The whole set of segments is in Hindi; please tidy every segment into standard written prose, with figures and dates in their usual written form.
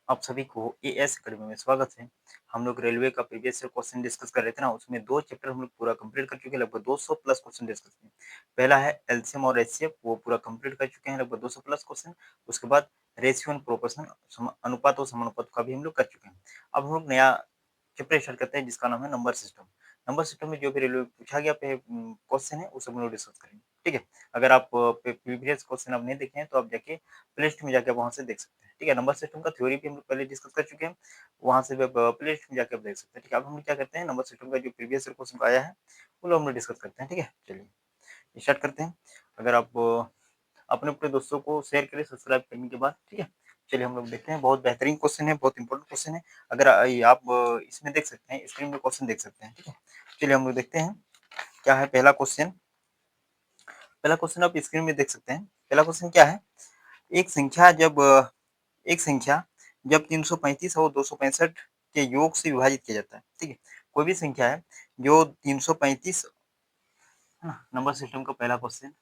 आप सभी को एएस अकेडमी में स्वागत है। हम लोग रेलवे का प्रीवियस ईयर क्वेश्चन डिस्कस कर रहे थे ना, उसमें 2 चैप्टर हम लोग पूरा कंप्लीट कर चुके हैं, लगभग 200 प्लस क्वेश्चन डिस्कस किए। पहला है एलसीएम और एचसीएफ, वो पूरा कंप्लीट कर चुके हैं, लगभग 200 प्लस क्वेश्चन। उसके बाद रेशियो एंड प्रोपोर्शन, अनुपात और समानुपात का भी हम लोग कर चुके हैं। अब हम लोग नया चैप्टर स्टार्ट करते हैं जिसका नाम है नंबर सिस्टम। नंबर सिस्टम में जो भी रेलवे में पूछा गया क्वेश्चन है, उसे हम लोग डिस्कस करेंगे। ठीक है, अगर आप प्रीवियस क्वेश्चन आप नहीं देखे हैं तो आप जाके प्ले लिस्ट में जाके वहाँ से देख सकते हैं। ठीक है, नंबर सिस्टम का थ्योरी भी हम लोग पहले डिस्कस कर चुके हैं, वहाँ से भी आप प्ले लिस्ट में जाके आप देख सकते हैं। ठीक है, अब हम लोग क्या करते हैं, नंबर सिस्टम का जो प्रीवियस क्वेश्चन आया है वो लोग हम लोग डिस्कस करते हैं। ठीक है, चलिए स्टार्ट करते हैं। अगर आप अपने अपने दोस्तों को शेयर करें सब्सक्राइब करने के बाद। ठीक है, चलिए हम लोग देखते हैं। बहुत बेहतरीन क्वेश्चन है, बहुत इंपॉर्टेंट क्वेश्चन है। अगर आप इसमें देख सकते हैं, स्क्रीन में क्वेश्चन देख सकते हैं। ठीक है, चलिए हम लोग देखते हैं क्या है पहला क्वेश्चन। पहला क्वेश्चन आप स्क्रीन में देख सकते हैं। पहला क्वेश्चन क्या है, एक संख्या जब एक संख्या जब 335 और 265 के योग से विभाजित किया जाता है। ठीक है, कोई भी संख्या है जो 335, है ना, नंबर सिस्टम का पहला क्वेश्चन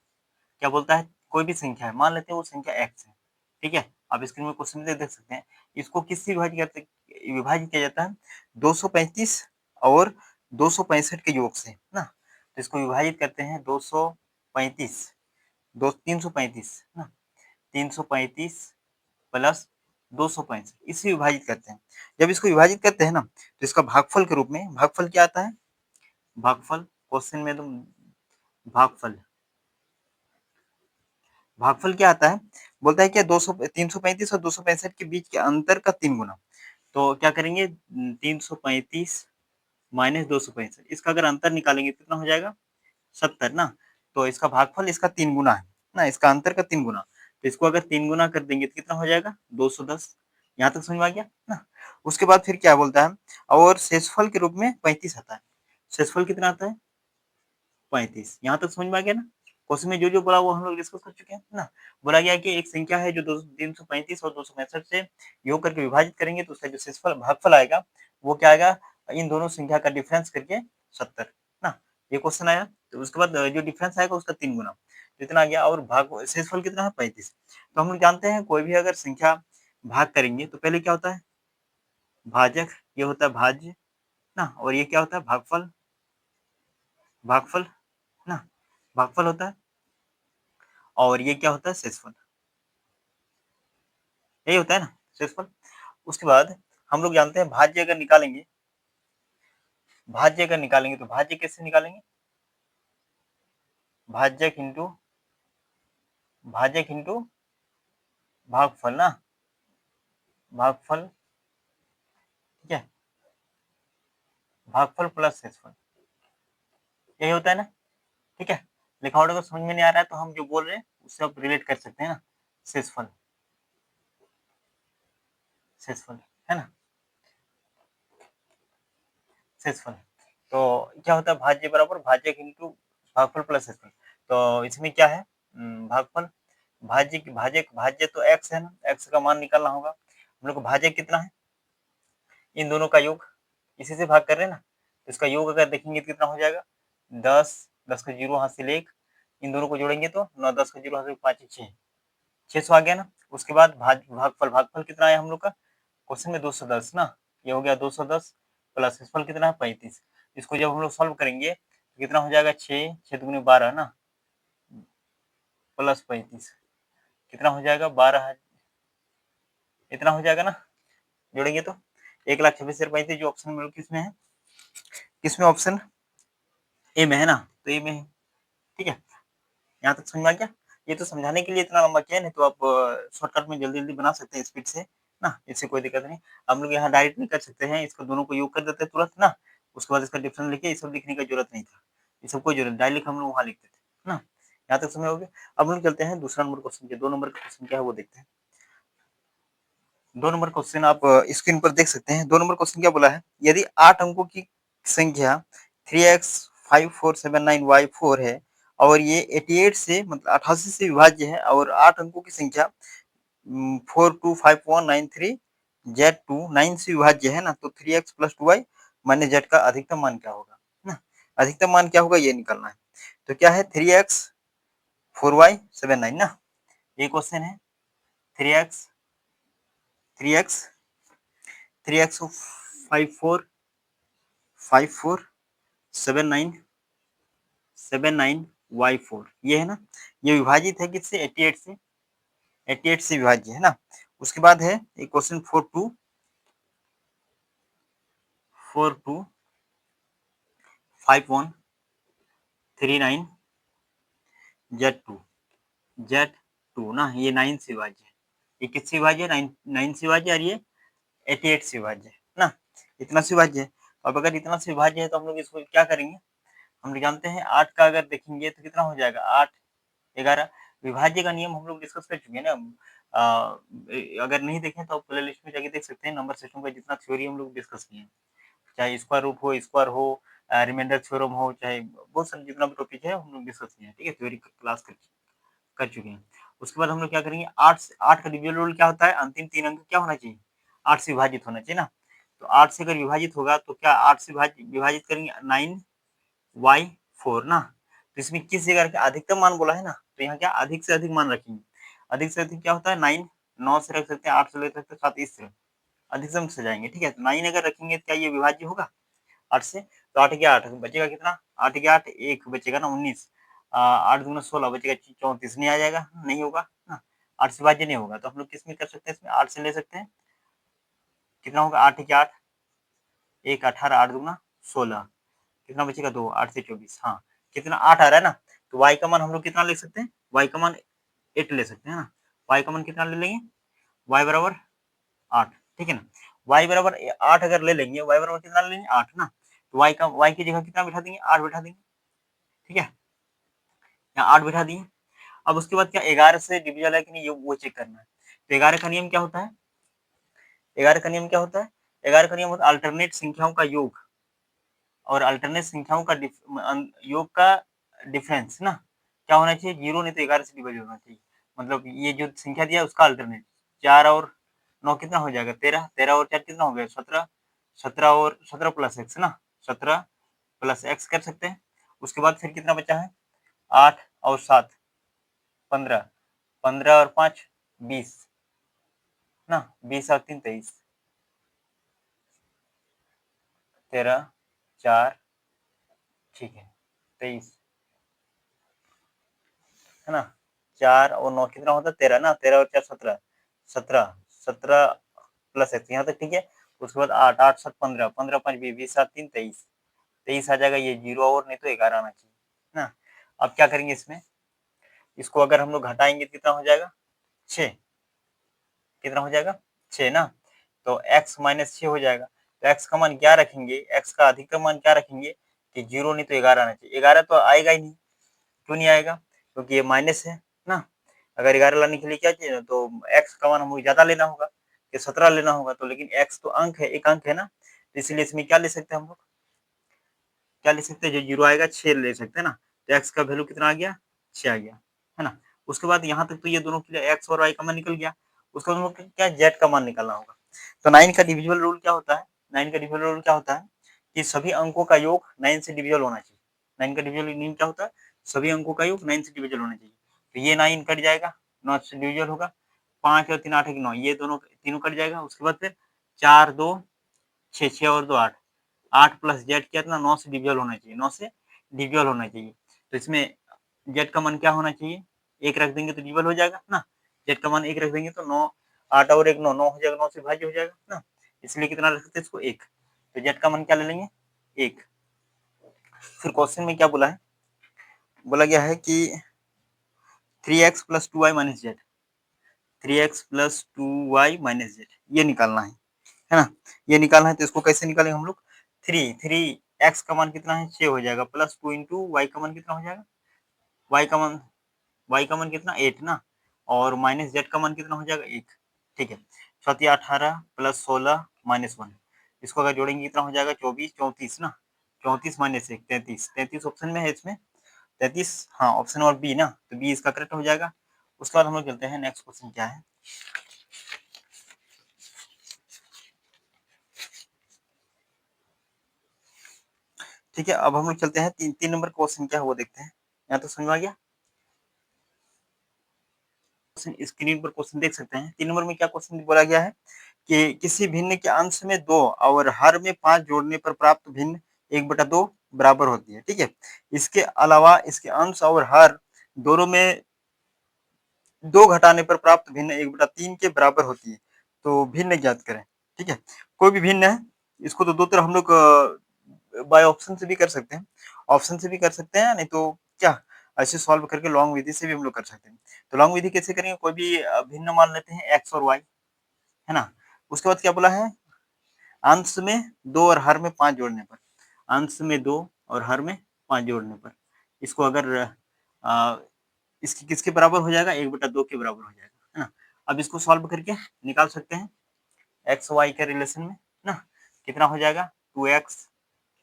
क्या बोलता है, कोई भी संख्या है, मान लेते हैं वो संख्या एक्स है। ठीक है, आप स्क्रीन में क्वेश्चन में देख सकते हैं। इसको किससे विभाजित किया जाता है, 235 और 265 के योग से ना। तो इसको विभाजित करते हैं 235, 335 ना, 335 प्लस 265, इसे विभाजित करते हैं। जब इसको विभाजित करते हैं ना, तो इसका भागफल के रूप में, भागफल क्या आता है, भागफल क्वेश्चन में तो भागफल, भागफल क्या आता है, बोलता है क्या 335 और 265 के बीच के अंतर का 3 गुना। तो क्या करेंगे, 335 माइनस 265, इसका अगर अंतर निकालेंगे तो कितना हो जाएगा, 70 ना। तो इसका भागफल इसका 3 गुना है ना, इसका अंतर का 3 गुना। तो इसको अगर 3 गुना कर देंगे तो कितना हो जाएगा, 210। यहाँ तक समझ में आ गया ना। उसके बाद फिर क्या बोलता है, और शेषफल के रूप में 35 आता है। शेषफल कितना आता है, 35। यहाँ तक समझ में आ गया ना। क्वेश्चन में जो जो बोला वो हम लोग डिस्कस कर चुके हैं ना। बोला गया कि एक संख्या है जो 335 और 265 से योग करके विभाजित करेंगे तो उसका जो शेषफल भागफल आएगा वो क्या आएगा, इन दोनों संख्या का डिफरेंस करके 70 ना। ये क्वेश्चन आया, तो उसके बाद जो डिफरेंस आएगा उसका 3 गुना, तो इतना आ गया। और भाग शेषफल कितना है, 35। तो हम लोग जानते हैं कोई भी अगर संख्या भाग करेंगे तो पहले क्या होता है, भाजक, ये होता है भाज्य ना, और ये क्या होता है, भागफल, भागफल ना, भागफल होता है। और ये क्या होता है, शेषफल, यही होता है ना, शेषफल। उसके बाद हम लोग जानते हैं भाज्य अगर निकालेंगे, भाज्य अगर निकालेंगे तो भाज्य कैसे निकालेंगे, भाज्यक इंटू, भाज्यक इंटू भागफल ना, भागफल। ठीक है, भागफल प्लस शेषफल, यही होता है ना। ठीक है, लिखावट अगर समझ में नहीं आ रहा है तो हम जो बोल रहे हैं उससे आप रिलेट कर सकते हैं ना, शेषफल, शेषफल, है ना, शेषफल। तो क्या होता है, भाज्य बराबर भाज्यक इंटू भागफल प्लस शेषफल। तो इसमें क्या है, भागफल, भाज्य की भाज्य, भाज्य तो एक्स है ना, एक्स का मान निकालना होगा। हम लोग को भाज्य कितना है, इन दोनों का योग, इसी से भाग कर रहे हैं ना, तो इसका योग अगर देखेंगे तो कितना हो जाएगा, 10, 10 का जीरो हासिल 1, इन दोनों को जोड़ेंगे तो 9, 10 का जीरो हासिल 5, 6, 600 आ गया ना। उसके बाद भागफल, भागफल कितना आया हम लोग का, क्वेश्चन में 210 ना, ये हो गया 210 प्लस फल कितना है, 35। इसको जब हम लोग सॉल्व करेंगे तो कितना हो जाएगा, 6, 6 दूनी 12 ना, प्लस 35 कितना हो जाएगा, 12, इतना हो जाएगा ना, जोड़ेंगे तो 1,26,35 जो ऑप्शन में किसमें है, किसमें ऑप्शन ए में है ना, तो ए में है। ठीक है, यहाँ तक समझ में आ गया। ये तो समझाने के लिए इतना लंबा किया, नहीं तो आप शॉर्टकट में जल्दी जल्दी बना सकते हैं स्पीड से ना, इससे कोई दिक्कत नहीं। हम लोग यहाँ डायरेक्ट नहीं कर सकते हैं, इसको दोनों को योग कर देते हैं तुरंत ना, उसके बाद इसका डिफरेंस लिखे, ये सब लिखने की जरूरत नहीं था, ये सब कोई जरूरत, डायरेक्ट हम लोग वहाँ लिखते थे ना। यहाँ तक समझ हो गया। अब हम लोग चलते हैं दूसरा नंबर क्वेश्चन के, 2 नंबर का क्वेश्चन क्या है वो देखते हैं। 2 नंबर क्वेश्चन आप स्क्रीन पर देख सकते हैं। 2 नंबर क्वेश्चन क्या बोला है, यदि 8 अंकों की संख्या 3x 5479y4 है और ये 88 से मतलब 88 से विभाज्य है और 8 अंकों की संख्या 425193 Z2 9 से विभाज्य है ना, तो 3x plus 2y minus z का अधिकतम मान क्या होगा ना, अधिकतम मान क्या होगा ये निकालना है। तो क्या है, 3x 4y 79 ना, ये क्वेश्चन है। 3x, 3x 3x 54 ये है ना, ये विभाजित है किससे 88 से, 88 से विभाज्य है ना। उसके बाद है एक क्वेश्चन 425139 Z2 ना, ये 9 से विभाज्य है, ये किससे विभाज्य है, 9 से विभाज्य, और ये 88 से विभाज्य है ना, इतना से विभाज्य है। अब अगर इतना से विभाज्य है तो हम लोग इसको क्या करेंगे, हम लोग जानते हैं 8 का अगर देखेंगे तो कितना हो जाएगा, 8 11 विभाज्य का नियम हम लोग डिस्कस कर चुके हैं ना। अगर नहीं देखें तो आप प्ले लिस्ट में जाके देख सकते हैं, नंबर सिस्टम का जितना थ्योरी हम लोग डिस्कस किए हैं, चाहे स्क्वायर रूट हो, स्क्वायर हो, रिमाइंडर थ्योरम हो, चाहे बहुत सारे जितना भी टॉपिक है हम लोग डिस्कस किए हैं, ठीक है, थ्योरी क्लास कर चुके हैं। उसके बाद हम लोग क्या करेंगे, 8 का डिविजन रूल क्या होता है, अंतिम 3 अंक क्या होना चाहिए, 8 से विभाजित होना चाहिए ना। तो 8 से अगर विभाजित होगा तो क्या 8 से विभाजित करेंगे 9y4 ना। तो इसमें किस जगह का अधिकतम मान बोला है ना, तो यहाँ क्या अधिक से अधिक मान रखेंगे, अधिक से अधिक क्या होता है 9, 9 से रख सकते हैं, 8 से ले सकते हैं, 7 इस तरह अधिकतम से जाएंगे, ठीक है। तो 9 अगर रखेंगे तो क्या ये विभाज्य होगा 8 से, तो 8 के 8 बचेगा कितना, 8 के 8 एक बचेगा ना 19, 8 दूना 16 बचेगा 34, नहीं आ जाएगा, नहीं होगा ना, 8 से विभाज्य नहीं होगा। तो हम लोग किस में कर सकते हैं, इसमें 8 से ले सकते हैं, कितना होगा 8 के 8 एक 18, 8 दूना 16, कितना बचेगा 2, 8 से 24, हाँ कितना 8 आ रहा है ना। तो y का मान हम लोग कितना ले सकते हैं, y का मान 8 ले सकते हैं ना, y का मान कितना ले लेंगे, y बराबर 8, ठीक है ना। y बराबर 8 अगर ले लेंगे, y बराबर कितना ले लेंगे 8 ना, तो y की जगह कितना बिठा देंगे, 8 बिठा देंगे, ठीक है, यहाँ 8 बिठा दिए। अब उसके बाद क्या 11 से डिविजन है कि नहीं, ये वो चेक करना है। तो 11 का नियम क्या होता है, 11 का नियम क्या होता है, 11 का नियम होता है अल्टरनेट संख्याओं का योग और अल्टरनेट संख्याओं का योग का डिफरेंस ना क्या होना चाहिए, 0 नहीं तो 11 से डिवाइड होना चाहिए। मतलब ये जो संख्या दिया उसका अल्टरनेट, 4 और 9 कितना हो जाएगा 13, 13 और 4 कितना हो गया 17, 17 और 17 प्लस एक्स ना, 17 प्लस एक्स कर सकते हैं। उसके बाद फिर कितना बचा है, 8 और 7 15, 15 और 5 20 ना, 20 और 3 23, 13 4, ठीक है 23 है ना, 4 और 9 कितना होता है 13 ना, 13 और 4 17, 17 17 प्लस एक्स यहाँ तक ठीक है। उसके बाद 8 8 7 15, 15 5 20, 20 7 3 23, 23 आ जाएगा, ये 0 और नहीं तो 11 आना चाहिए ना। अब क्या करेंगे इसमें, इसको अगर हम लोग घटाएंगे तो कितना हो जाएगा 6, कितना हो जाएगा 6 ना, तो x माइनस 6 हो जाएगा। तो x का मान क्या रखेंगे, x का अधिकतम मान क्या रखेंगे कि 0 नहीं तो 11 आना चाहिए, 11 तो आएगा ही नहीं, क्यों नहीं आएगा, क्योंकि ये माइनस है ना। अगर 11 लाने के लिए क्या चाहिए तो x का मान हमको ज्यादा लेना होगा, कि 17 लेना होगा, तो लेकिन x तो अंक है, एक अंक है ना, तो इसलिए इसमें क्या ले सकते हैं हम लोग, क्या ले सकते हैं, जो 0 आएगा 6 ले सकते हैं ना। तो x का वैल्यू कितना आ गया 6 आ गया है ना। उसके बाद यहाँ तक तो ये दोनों के लिए x और y का मान निकल गया। उसके बाद हम लोग क्या z का मान निकालना होगा। तो 9 का डिविजिबल रूल क्या होता है, 9 का डिविजिबल रूल क्या होता है कि सभी अंकों का योग 9 से डिविजिबल होना चाहिए। 9 का डिविजिबल नियम क्या होता है, सभी अंकों का योग 9 से डिविजिबल होना चाहिए। तो ये 9 कट जाएगा, 9 से डिविजिबल होगा, 5 और 3 8 9, ये दोनों तीनों कट जाएगा। उसके बाद फिर 4 2 6, 6 और 2 8, 8 प्लस जेड कितना 9 से डिविजिबल होना चाहिए, 9 से डिविजिबल होना चाहिए। तो इसमें जेड का मान क्या होना चाहिए, एक रख देंगे तो डिविजिबल हो जाएगा ना, जेड का मान एक रख देंगे तो 9, 8 और 1 9, 9 हो जाएगा, 9 से विभाज्य हो जाएगा ना, इसलिए कितना रख सकते हैं इसको 1। तो जेड का मान क्या ले लेंगे 1। फिर क्वेश्चन में क्या बोला है, बोला गया है कि 3x plus 2y minus Z, 3x plus 2y minus Z ये निकालना है ना, ये निकालना है। तो इसको कैसे निकालेंगे हम लोग, 3 का मान कितना है 6 हो जाएगा, प्लस 2 इंटू वाई का मान कितना हो जाएगा, वाई का मान वाई का मान कितना 8 ना, और माइनस जेड का मान कितना हो जाएगा 1, ठीक है। 7 18 प्लस 16 माइनस 1, इसको अगर जोड़ेंगे कितना हो जाएगा 24 34 ना, 34 माइनस 1 33, 33 ऑप्शन में है इसमें 33, हाँ ऑप्शन और बी ना, तो बी इसका करेक्ट हो जाएगा। उसके बाद हम लोग चलते हैं नेक्स्ट क्वेश्चन क्या है। ठीक है, अब हम लोग चलते हैं 3 नंबर क्वेश्चन क्या है वो देखते हैं। यहाँ तो समझ आ गया, स्क्रीन पर क्वेश्चन देख सकते हैं। 3 नंबर में क्या क्वेश्चन बोला गया है कि किसी भिन्न के अंश में 2 और हर में 5 जोड़ने पर प्राप्त भिन्न 1/2 बराबर होती है, ठीक है। इसके अलावा इसके अंश और हर दोनों में 2 घटाने पर प्राप्त भिन्न 1/3 के बराबर होती है। तो भिन्न ज्ञात करें, ठीक है। कोई भी भिन्न है, इसको तो दो तरह हम लोग बाय ऑप्शन से भी कर सकते हैं, ऑप्शन से भी कर सकते हैं, नहीं तो क्या ऐसे सॉल्व करके लॉन्ग विधि से भी हम लोग कर सकते हैं। तो लॉन्ग विधि कैसे करेंगे, कोई भी भिन्न मान लेते हैं एक्स और वाई, है ना। उसके बाद क्या बोला है, अंश में 2 और हर में 5 जोड़ने पर, अंश में 2 और हर में 5 जोड़ने पर, इसको अगर अ, इसकी किसके बराबर हो जाएगा, 1/2 के बराबर हो जाएगा, है ना। अब इसको सॉल्व करके निकाल सकते हैं एक्स वाई के रिलेशन में, ना। कितना हो जाएगा, 2x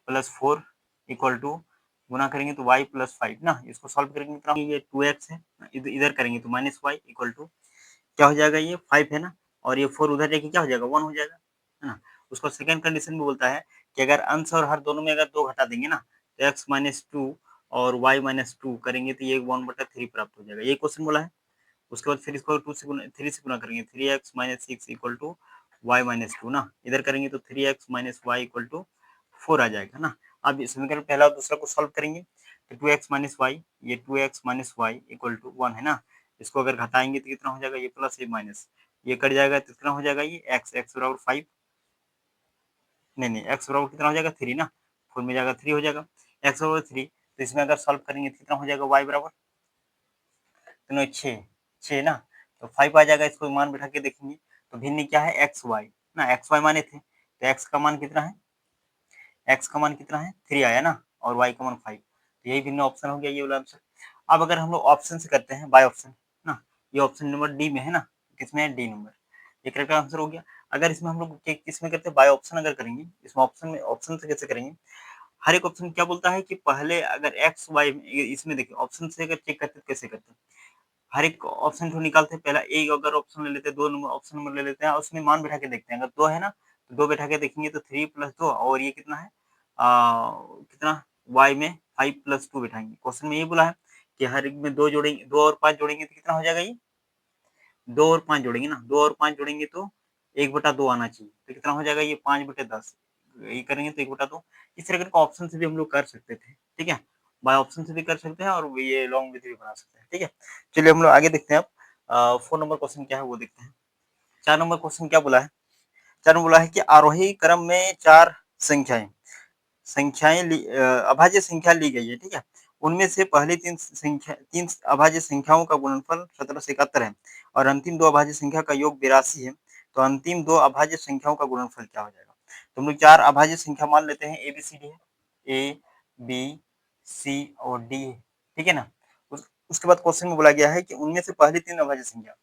प्लस 4 इक्वल टू, गुना करेंगे तो y प्लस 5 ना। इसको सॉल्व करेंगे कितना, ये 2x है, इधर करेंगे तो माइनस वाई इक्वल टू क्या हो जाएगा, ये 5 है ना, और ये 4 उधर जाके क्या हो जाएगा, 1 हो जाएगा, है ना। उसको सेकंड कंडीशन में बोलता है कि अगर अंश और हर दोनों में अगर 2 घटा देंगे ना, तो x माइनस 2 और y माइनस 2 करेंगे तो ये 1/3 प्राप्त हो जाएगा, ये क्वेश्चन बोला है। उसके बाद फिर इसको 2 से गुना, 3 से गुना करेंगे, 3x minus 6 equal to y minus 2 ना। इधर करेंगे तो 3x minus y equal to 4 आ जाएगा ना। अब इस समीकरण पहला और दूसरा को सॉल्व करेंगे तो 2x माइनस वाई, ये 2x minus y equal to 1 है ना। इसको अगर घटाएंगे तो कितना हो जाएगा, ये प्लस ये माइनस, ये कट जाएगा तो कितना हो जाएगा, ये x बराबर 5, नहीं x बराबर कितना हो जाएगा 3 ना, 4 में जाएगा 3 हो जाएगा, x बराबर 3, तो इसमें अगर सॉल्व करेंगे तो कितना हो जाएगा, y बराबर तो 6 ना, तो 5 आ जाएगा। इसको मान बैठा के देखेंगे तो भिन्न क्या है, एक्स वाई ना, एक्स वाई माने थे तो एक्स का मान कितना है, एक्स का मान कितना है 3 आया ना, और वाई का मान 5, तो यही भिन्न ऑप्शन हो गया, ये वाला आंसर। अब अगर हम लोग ऑप्शन से करते हैं बाय ऑप्शन ना, ये ऑप्शन नंबर डी में है ना, किसमें है, डी नंबर, ये करेक्ट आंसर हो गया। अगर इसमें हम लोग किसमें करते हैं, बाय ऑप्शन अगर करेंगे, इसमें ऑप्शन में ऑप्शन से कैसे करेंगे, हर एक ऑप्शन क्या बोलता है कि पहले अगर एक्स वाई, इसमें देखिए ऑप्शन से अगर चेक करते कैसे करते हैं, हर एक ऑप्शन को निकालते हैं, पहला एक अगर ऑप्शन ले लेते हैं, 2 नंबर ऑप्शन नंबर ले लेते हैं, उसमें मान बैठा के देखते हैं, अगर 2 है ना तो 2 बैठा के देखेंगे तो 3 प्लस 2 और ये कितना है, कितना y में 5 प्लस 2 बैठाएंगे। क्वेश्चन में ये बोला है कि हर एक में 2 जोड़ेंगे, 2 और 5 जोड़ेंगे तो कितना हो जाएगा, ये 2 और 5 जोड़ेंगे ना, 2 और 5 जोड़ेंगे तो 1/2 आना चाहिए, तो कितना हो जाएगा, ये 5/10, ये करेंगे तो 1/2। इस तरह का ऑप्शन से भी हम लोग कर सकते थे, ठीक है, बाय ऑप्शन से भी कर सकते हैं और ये लॉन्ग विधि भी बना सकते हैं, ठीक है। चलिए हम लोग आगे देखते हैं। अब 4 नंबर क्वेश्चन क्या है वो देखते हैं। 4 नंबर क्वेश्चन क्या बोला है, 4 में बोला है कि आरोही क्रम में 4 संख्याएं अभाज्य संख्या ली गई है, ठीक है। उनमें से पहली 3 अभाज्य संख्याओं का गुणनफल 1771 है और अंतिम 2 अभाज्य संख्या का योग 82 है, तो अंतिम 2 अभाज्य संख्याओं का गुणनफल क्या हो जाएगा। तो हम लोग 4 अभाज्य संख्या मान लेते हैं, ए बी सी डी है, ए बी सी और डी है, ठीक है ना। उसके बाद क्वेश्चन में बोला गया है कि उनमें से पहली 3 अभाज्य संख्या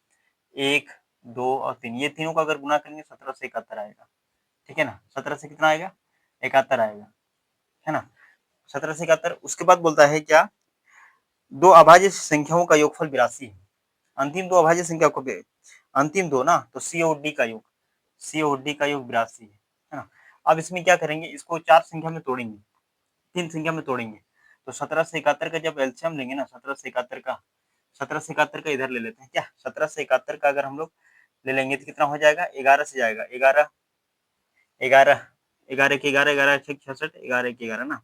1, 2 और 3, ये तीनों का अगर गुना करेंगे 1771 आएगा, ठीक है ना। 17 से कितना आएगा, 71 आएगा, है ना। 17 से 71, उसके बाद बोलता है क्या, 2 अभाज्य संख्याओं का योगफल 82 है, अंतिम 2 अभाज्य संख्या को अंतिम 2 ना, तो सी और डी का योग, सी और डी का योग 82 है ना। अब इसमें क्या करेंगे, इसको 4 संख्या में तोड़ेंगे, 3 संख्या में तोड़ेंगे, तो 17 से 71 का जब एलसीएम लेंगे ना, 17 से 71 का इधर ले लेते हैं क्या, 17 से 71 का अगर हम लोग ले लेंगे तो कितना हो जाएगा, 11 से जाएगा, 11 11 11 एक 11, 11 छः 66, 11 एक 11 ना।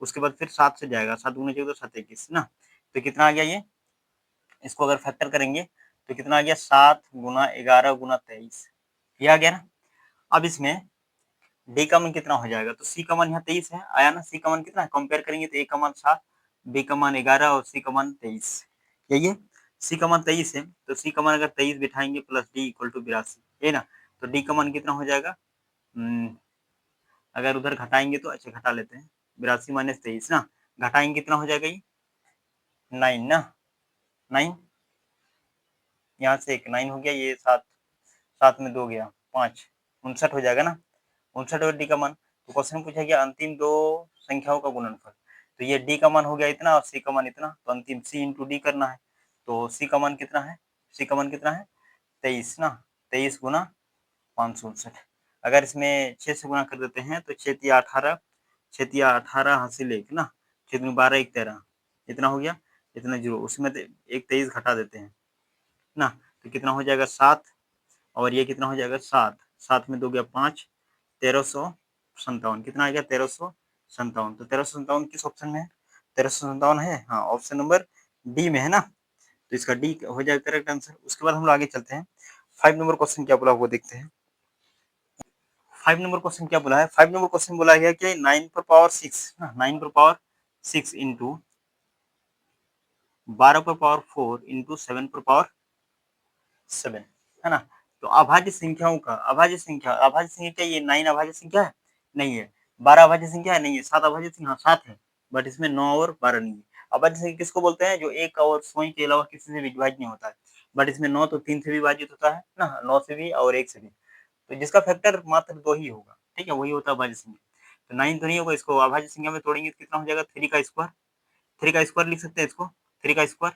उसके बाद फिर 7 से जाएगा, 7 दूनी चाहिए तो 7 21 ना, तो कितना आ गया ये, इसको अगर फैक्टर करेंगे तो कितना आ गया, 7 गुना 11 गुना 23, ये आ गया ना। अब इसमें डी का मान कितना हो जाएगा, तो सी का मान यहाँ 23 है, आया ना, सी का मान कितना है, कंपेयर करेंगे तो ए का मान 7, बी का मान 11 और सी का मान 23, यही है। सी का मान 23 है, तो सी का मान अगर 23 बिठाएंगे प्लस डी इक्वल टू 82, है ना, तो डी का मान कितना हो जाएगा, अगर उधर घटाएंगे तो अच्छा घटा लेते हैं, 82 - 23 ना, घटाएंगे कितना हो जाएगा, ये 9 ना, 9, यहाँ से एक 9 हो गया, ये 7, 7 में 2 गया 5, 59 हो जाएगा ना, 59 और डी का मान। तो क्वेश्चन में पूछा गया अंतिम 2 संख्याओं का गुणनफल, तो ये डी का मान हो गया इतना और सी का मान इतना, तो अंतिम सी इंटू डी करना है, तो सी का मान कितना है, सी का मान कितना है 23 ना, 23 गुना 559, अगर इसमें 6 से गुना कर देते हैं तो 6 तिया 18, 6 तिया 18 हासिल 1 ना, 6 दूनी 12 1 13, इतना हो गया, इतना जीरो, उसमें एक 23 घटा देते हैं ना, तो कितना हो जाएगा 7, और ये कितना हो जाएगा 7, 7 में 2 गया 5, 1357 कितना आ गया 1357। तो 1357 किस ऑप्शन में है? 1357 है, हाँ ऑप्शन नंबर डी में है ना। तो इसका डी हो जाएगा करेक्ट आंसर। उसके बाद हम लोग आगे चलते हैं। 5 नंबर क्वेश्चन क्या बोला वो देखते हैं। 5 नंबर क्वेश्चन क्या बोला है? 5 नंबर क्वेश्चन बोला गया कि 9 पर पावर 6 ना, 9 पर पावर 6 इंटू 12 पर पावर 4 इंटू 7 पर पावर 7 है ना। तो अभाज्य संख्याओं का अभाज्य संख्या ये 9 अभाज्य संख्या है नहीं है, 12 अभाज्य संख्या है नहीं है, 7 अभाज्य संख्या 7 है, बट इसमें 9 और 12 नहीं है। अभाज्य संख्या किसको बोलते हैं? जो एक और स्वयं के अलावा किसी से विभाज्य नहीं होता है। बट इसमें 9 तो 3 से विभाजित होता है ना, 9 से भी और 1 से भी, तो जिसका फैक्टर मात्र 2 ही होगा, ठीक है, वही होता है अभाज्य संख्या। तो 9 तो नहीं होगा, इसको अभाज्य संख्या में तोड़ेंगे तो कितना हो जाएगा 3 का स्क्वायर। 3 का स्क्वायर लिख सकते हैं इसको, 3 का स्क्वायर,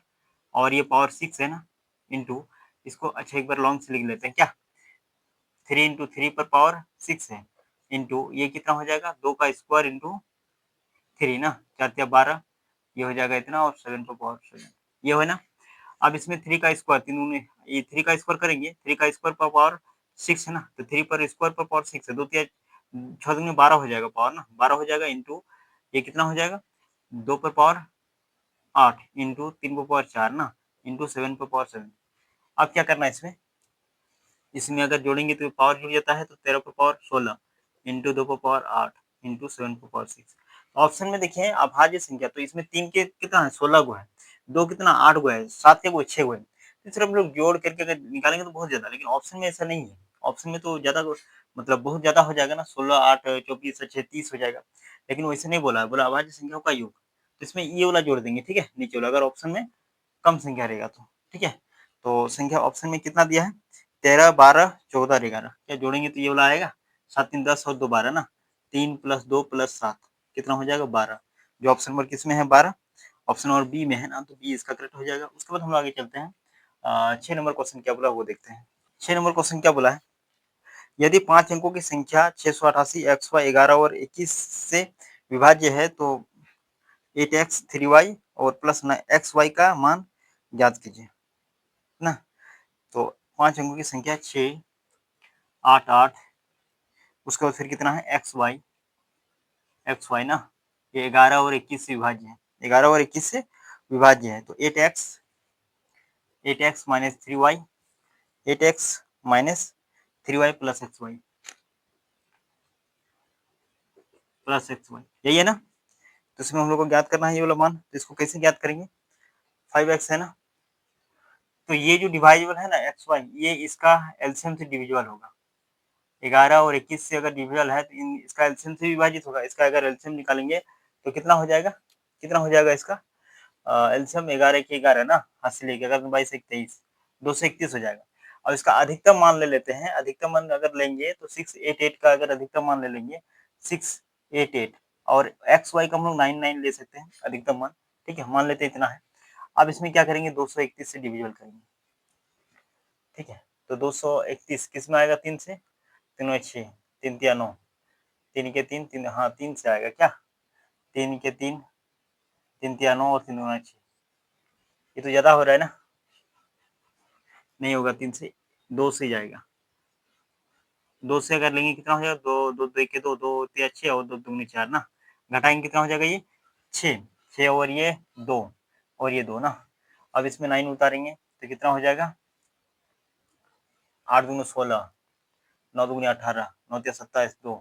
और ये पावर 6 है ना, इंटू इसको अच्छा एक बार लॉन्ग से लिख लेते हैं क्या, 3 इंटू 3 पर पावर 6 है, इंटू ये कितना हो जाएगा 2 का स्क्वायर इंटू 3 ना, 4 या 12, ये हो जाएगा इतना, और 7 पर पावर 7 ये हो ना। अब इसमें 3 का स्क्वायर, तीनों में ये 3 का स्क्वायर करेंगे, 3 का स्क्वायर पर पावर 6 है ना, तो 3 पर स्क्वायर पर पावर 6 है, 2 तिया 6 दूनी 12 हो जाएगा पावर ना, 12 हो जाएगा, इंटू ये कितना हो जाएगा 2 पर पावर 8 इंटू 3 पर पावर 4 ना, इंटू 7 पर पावर 7। अब क्या करना है इसमें, इसमें अगर जोड़ेंगे तो पावर जुड़ जाता है, तो 13 पर पावर 16 इंटू 2 पर पावर 8 इंटू 7 पर पावर 6। ऑप्शन में देखिए अभाज्य संख्या, तो इसमें 3 के कितना है 16 गो है, 2 कितना 8 गो है, 7 के गो 6 गो है, तो सिर्फ हम लोग जोड़ करके अगर निकालेंगे तो बहुत ज्यादा, लेकिन ऑप्शन में ऐसा नहीं है। ऑप्शन में तो ज्यादा मतलब बहुत ज्यादा हो जाएगा ना, 16 8 24 6 30 हो जाएगा, लेकिन वैसे नहीं बोला है, बोला अभाज्य संख्याओं का योग। तो इसमें ये वाला जोड़ देंगे, ठीक है, नीचे वाला, अगर ऑप्शन में कम संख्या रहेगा तो, ठीक है। तो संख्या ऑप्शन में कितना दिया है 13 12 14 और 11, क्या जोड़ेंगे तो ये वाला आएगा, 7 3 10 और 2 12 ना, 3 प्लस 2 प्लस 7 कितना हो जाएगा 12, जो ऑप्शन नंबर किस में है 12, ऑप्शन नंबर बी में है ना, तो बी इसका करेक्ट हो जाएगा। उसके बाद हम लोग आगे चलते हैं। 6 नंबर क्वेश्चन क्या बोला वो देखते हैं। 6 नंबर क्वेश्चन क्या बोला है, यदि 5 अंकों की संख्या 688 एक्स वाई 11 और 21 से विभाज्य है तो 8x 3y और प्लस एक्स वाई का मान ज्ञात कीजिए ना। तो 5 अंकों की संख्या 6 8 8, उसके बाद फिर कितना है एक्स वाई ना, ये 11 और 21 से विभाज्य है, 11 और 21 से विभाज्य है, तो 8x minus 3y, 8x minus 3y plus x y यही है ना। तो इसमें हम लोग को ज्ञात करना है ये वाला मान, तो इसको कैसे ज्ञात करेंगे, 5x है ना, तो ये जो डिवाइजेबल है ना एक्स वाई, ये इसका एलसीएम से डिविजिबल होगा, 11 और 21 से अगर डिविजल है तो इसका एलसीएम से विभाजित होगा, इसका अगर एलसीएम निकालेंगे तो कितना हो जाएगा, कितना हो जाएगा इसका एलसीएम 11 के 11 ना, हाथ से लेके अगर 22 एक 23 231 हो जाएगा। और इसका अधिकतम मान ले लेते हैं, अधिकतम मान अगर लेंगे तो 688 का अगर अधिकतम मान ले लेंगे 688, और एक्स वाई का हम लोग 99 ले सकते हैं अधिकतम मान, ठीक है, मान लेते हैं इतना है। अब इसमें क्या करेंगे 231 से डिविजल करेंगे, ठीक है, तो 231 किस में आएगा 3 से, 3 6 3 तिया 9, 3 के 3 3 हाँ 3 से आएगा क्या, 3 के 3 3 तिया 9 और 3 दूना 6, ये तो ज्यादा हो रहा है ना, नहीं होगा 3 से, 2 से जाएगा, 2 से अगर लेंगे कितना हो जाएगा, 2 2 2 के 2 2 तिया 6 और 2 दूनी 4 ना, घटाएंगे कितना हो जाएगा ये 6 6 और ये 2 और ये 2 ना। अब इसमें 9 उतारेंगे तो कितना हो जाएगा 8 दूनी 16, 9 दूनी 18, 9 तिया 27 2,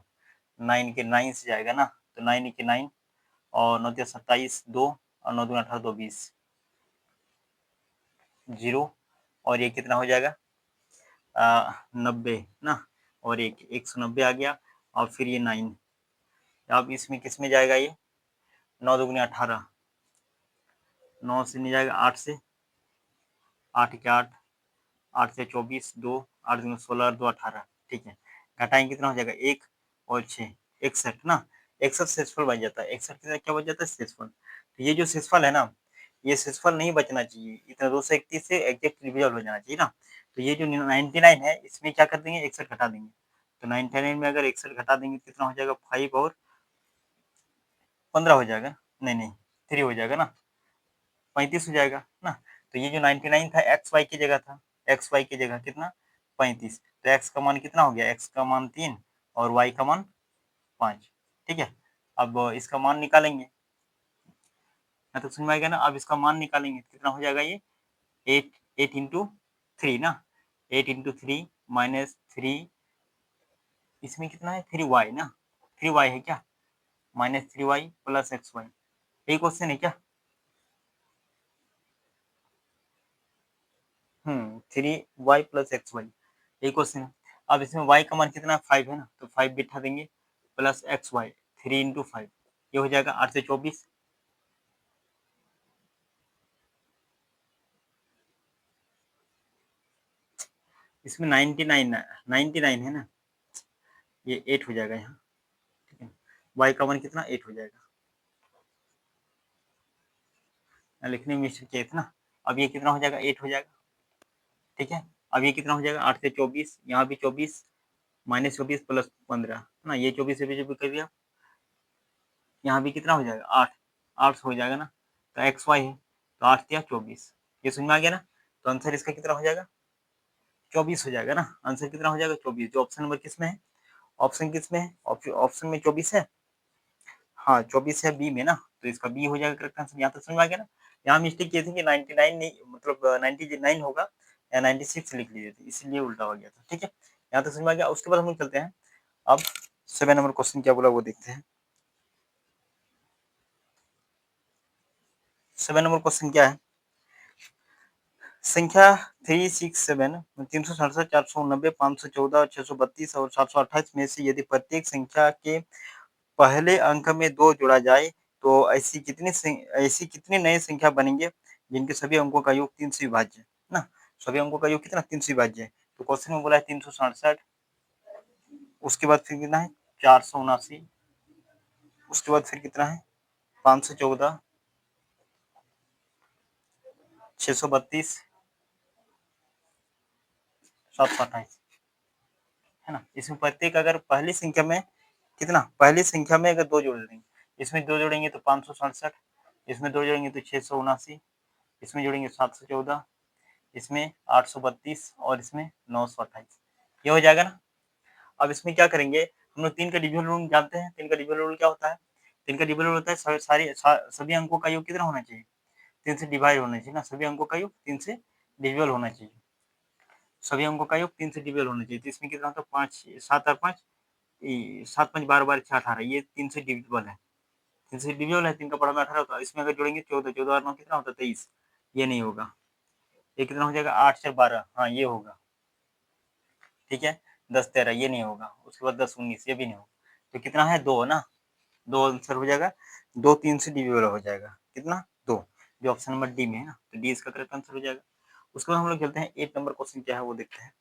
9 के 9 से जाएगा ना, तो 9 के 9 और 9 तिया 27 2 और 9 दूनी 18 2 20 0, और ये कितना हो जाएगा 90 ना, और 190 आ गया, और फिर ये 9, अब इसमें किस में जाएगा ये 9 दुगुनी 18, 9 से नहीं जाएगा 8 से, 8 के 8, 8 से 24 2, 8 दूनी 16 और 2 18, ठीक है, घटाएंगे कितना हो जाएगा 1 और 6 61 ना, 61 शेषफल बन जाता है, 61 के क्या बन जाता है शेषफल। तो ये जो शेषफल है ना, ये शेषफल नहीं बचना चाहिए, इतना 231 से एग्जैक्ट डिविजल हो जाना चाहिए ना। तो ये जो 99 है इसमें क्या कर देंगे 61 घटा देंगे, तो 99 में अगर 61 घटा देंगे कितना हो जाएगा 5 और 15 हो जाएगा, नहीं नहीं 3 हो जाएगा ना, 35 हो जाएगा ना। तो ये जो 99 था एक्स वाई की जगह था, एक्स वाई की जगह कितना 35, तो x का मान कितना हो गया, x का मान 3 और y का मान 5। ठीक है, अब इसका मान निकालेंगे, मैं तो समझ में आएगा ना। अब इसका मान निकालेंगे कितना हो जाएगा, ये 8 इंटू 3 ना, 8 इंटू 3 माइनस 3, इसमें कितना है 3y ना, 3y है क्या, minus 3y plus x y, यही क्वेश्चन है क्या। 3y प्लस एक्स वाई, यही क्वेश्चन है। अब इसमें y का मान कितना है 5 है ना, तो 5 बिठा देंगे प्लस एक्स वाई, 3 इंटू 5, ये हो जाएगा 8 से 24। इसमें 99 है ना, ये 8 हो जाएगा यहाँ। ठीक है, y का मान कितना 8 हो जाएगा, लिखने में मिस्टेक किया था ना। अब ये कितना हो जाएगा 8 हो जाएगा। ठीक है, अब ये कितना हो जाएगा 8 से 24, यहाँ भी 24 माइनस 24 प्लस 15 है ना, ये 24 से भी जो भी कर दिया, यहाँ भी कितना हो जाएगा 8, 8 हो जाएगा ना, तो एक्स वाई है, तो 8 या 24, ये समझ में आ गया ना। तो आंसर इसका कितना हो जाएगा 24 हो जाएगा ना, आंसर कितना हो जाएगा 24, जो ऑप्शन नंबर किस में है, ऑप्शन किस में है, ऑप्शन में 24 है, हाँ 24 है बी में ना, तो इसका बी हो जाएगा करेक्ट आंसर। यहाँ तक समझ में आ गया ना। यहाँ मिस्टेक किए थे कि 99 नहीं, मतलब 99 होगा या 96 लिख लिए थे, इसलिए उल्टा हो गया था। ठीक है, यहाँ तक समझ में आ गया। उसके बाद हम लोग चलते हैं अब 7 नंबर क्वेश्चन क्या बोला वो देखते हैं। 7 नंबर क्वेश्चन क्या है, संख्या 367 367 490 514 632 और 728 में से यदि प्रत्येक संख्या के पहले अंक में 2 जोड़ा जाए तो ऐसी कितनी नई संख्या बनेंगे जिनके सभी अंकों का योग 3 से विभाज्य है ना, सभी अंकों का योग कितना 3 से विभाज्य है। तो क्वेश्चन में बोला है 367, उसके बाद फिर कितना है 479, उसके बाद फिर कितना है 514, 632, 728 है ना। इसमें प्रत्येक अगर पहली संख्या में कितना, पहली संख्या में अगर 2 जोड़ देंगे, इसमें 2 जोड़ेंगे तो 567, इसमें 2 जोड़ेंगे तो 679, इसमें जोड़ेंगे 714, इसमें 832 और इसमें 928, ये हो जाएगा ना। अब इसमें क्या करेंगे, हम लोग 3 का डिविजन रूल जानते हैं। 3 का डिविजन रूल क्या होता है, 3 का डिविजन रूल होता है सभी अंकों का योग कितना होना चाहिए 3 से डिवाइड होना चाहिए ना, सभी अंकों का योग 3 से डिविजल होना चाहिए, सभी अंकों का योग 3 से डिविजल होना चाहिए। तो इसमें कितना होता है 5 7 और 5, 7 5 12 12 6 18, ये 3 से डिविजिबल है, 3 से डिविजिबल है, 3 का पढ़ा में 18 होता है। इसमें अगर जोड़ेंगे 14, 14 और 9 कितना होता है 23, ये नहीं होगा। ये कितना हो जाएगा 8 4 12, हाँ ये होगा। ठीक है, 10 13 ये नहीं होगा, उसके बाद 10 19 ये भी नहीं होगा। तो कितना है 2 ना, 2 आंसर हो जाएगा, 2 3 से डिविजिबल हो जाएगा, कितना 2, जो ऑप्शन नंबर डी में है ना, तो डी इसका करेक्ट आंसर हो जाएगा। उसके बाद हम लोग चलते हैं 8 नंबर क्वेश्चन क्या है वो देखते हैं।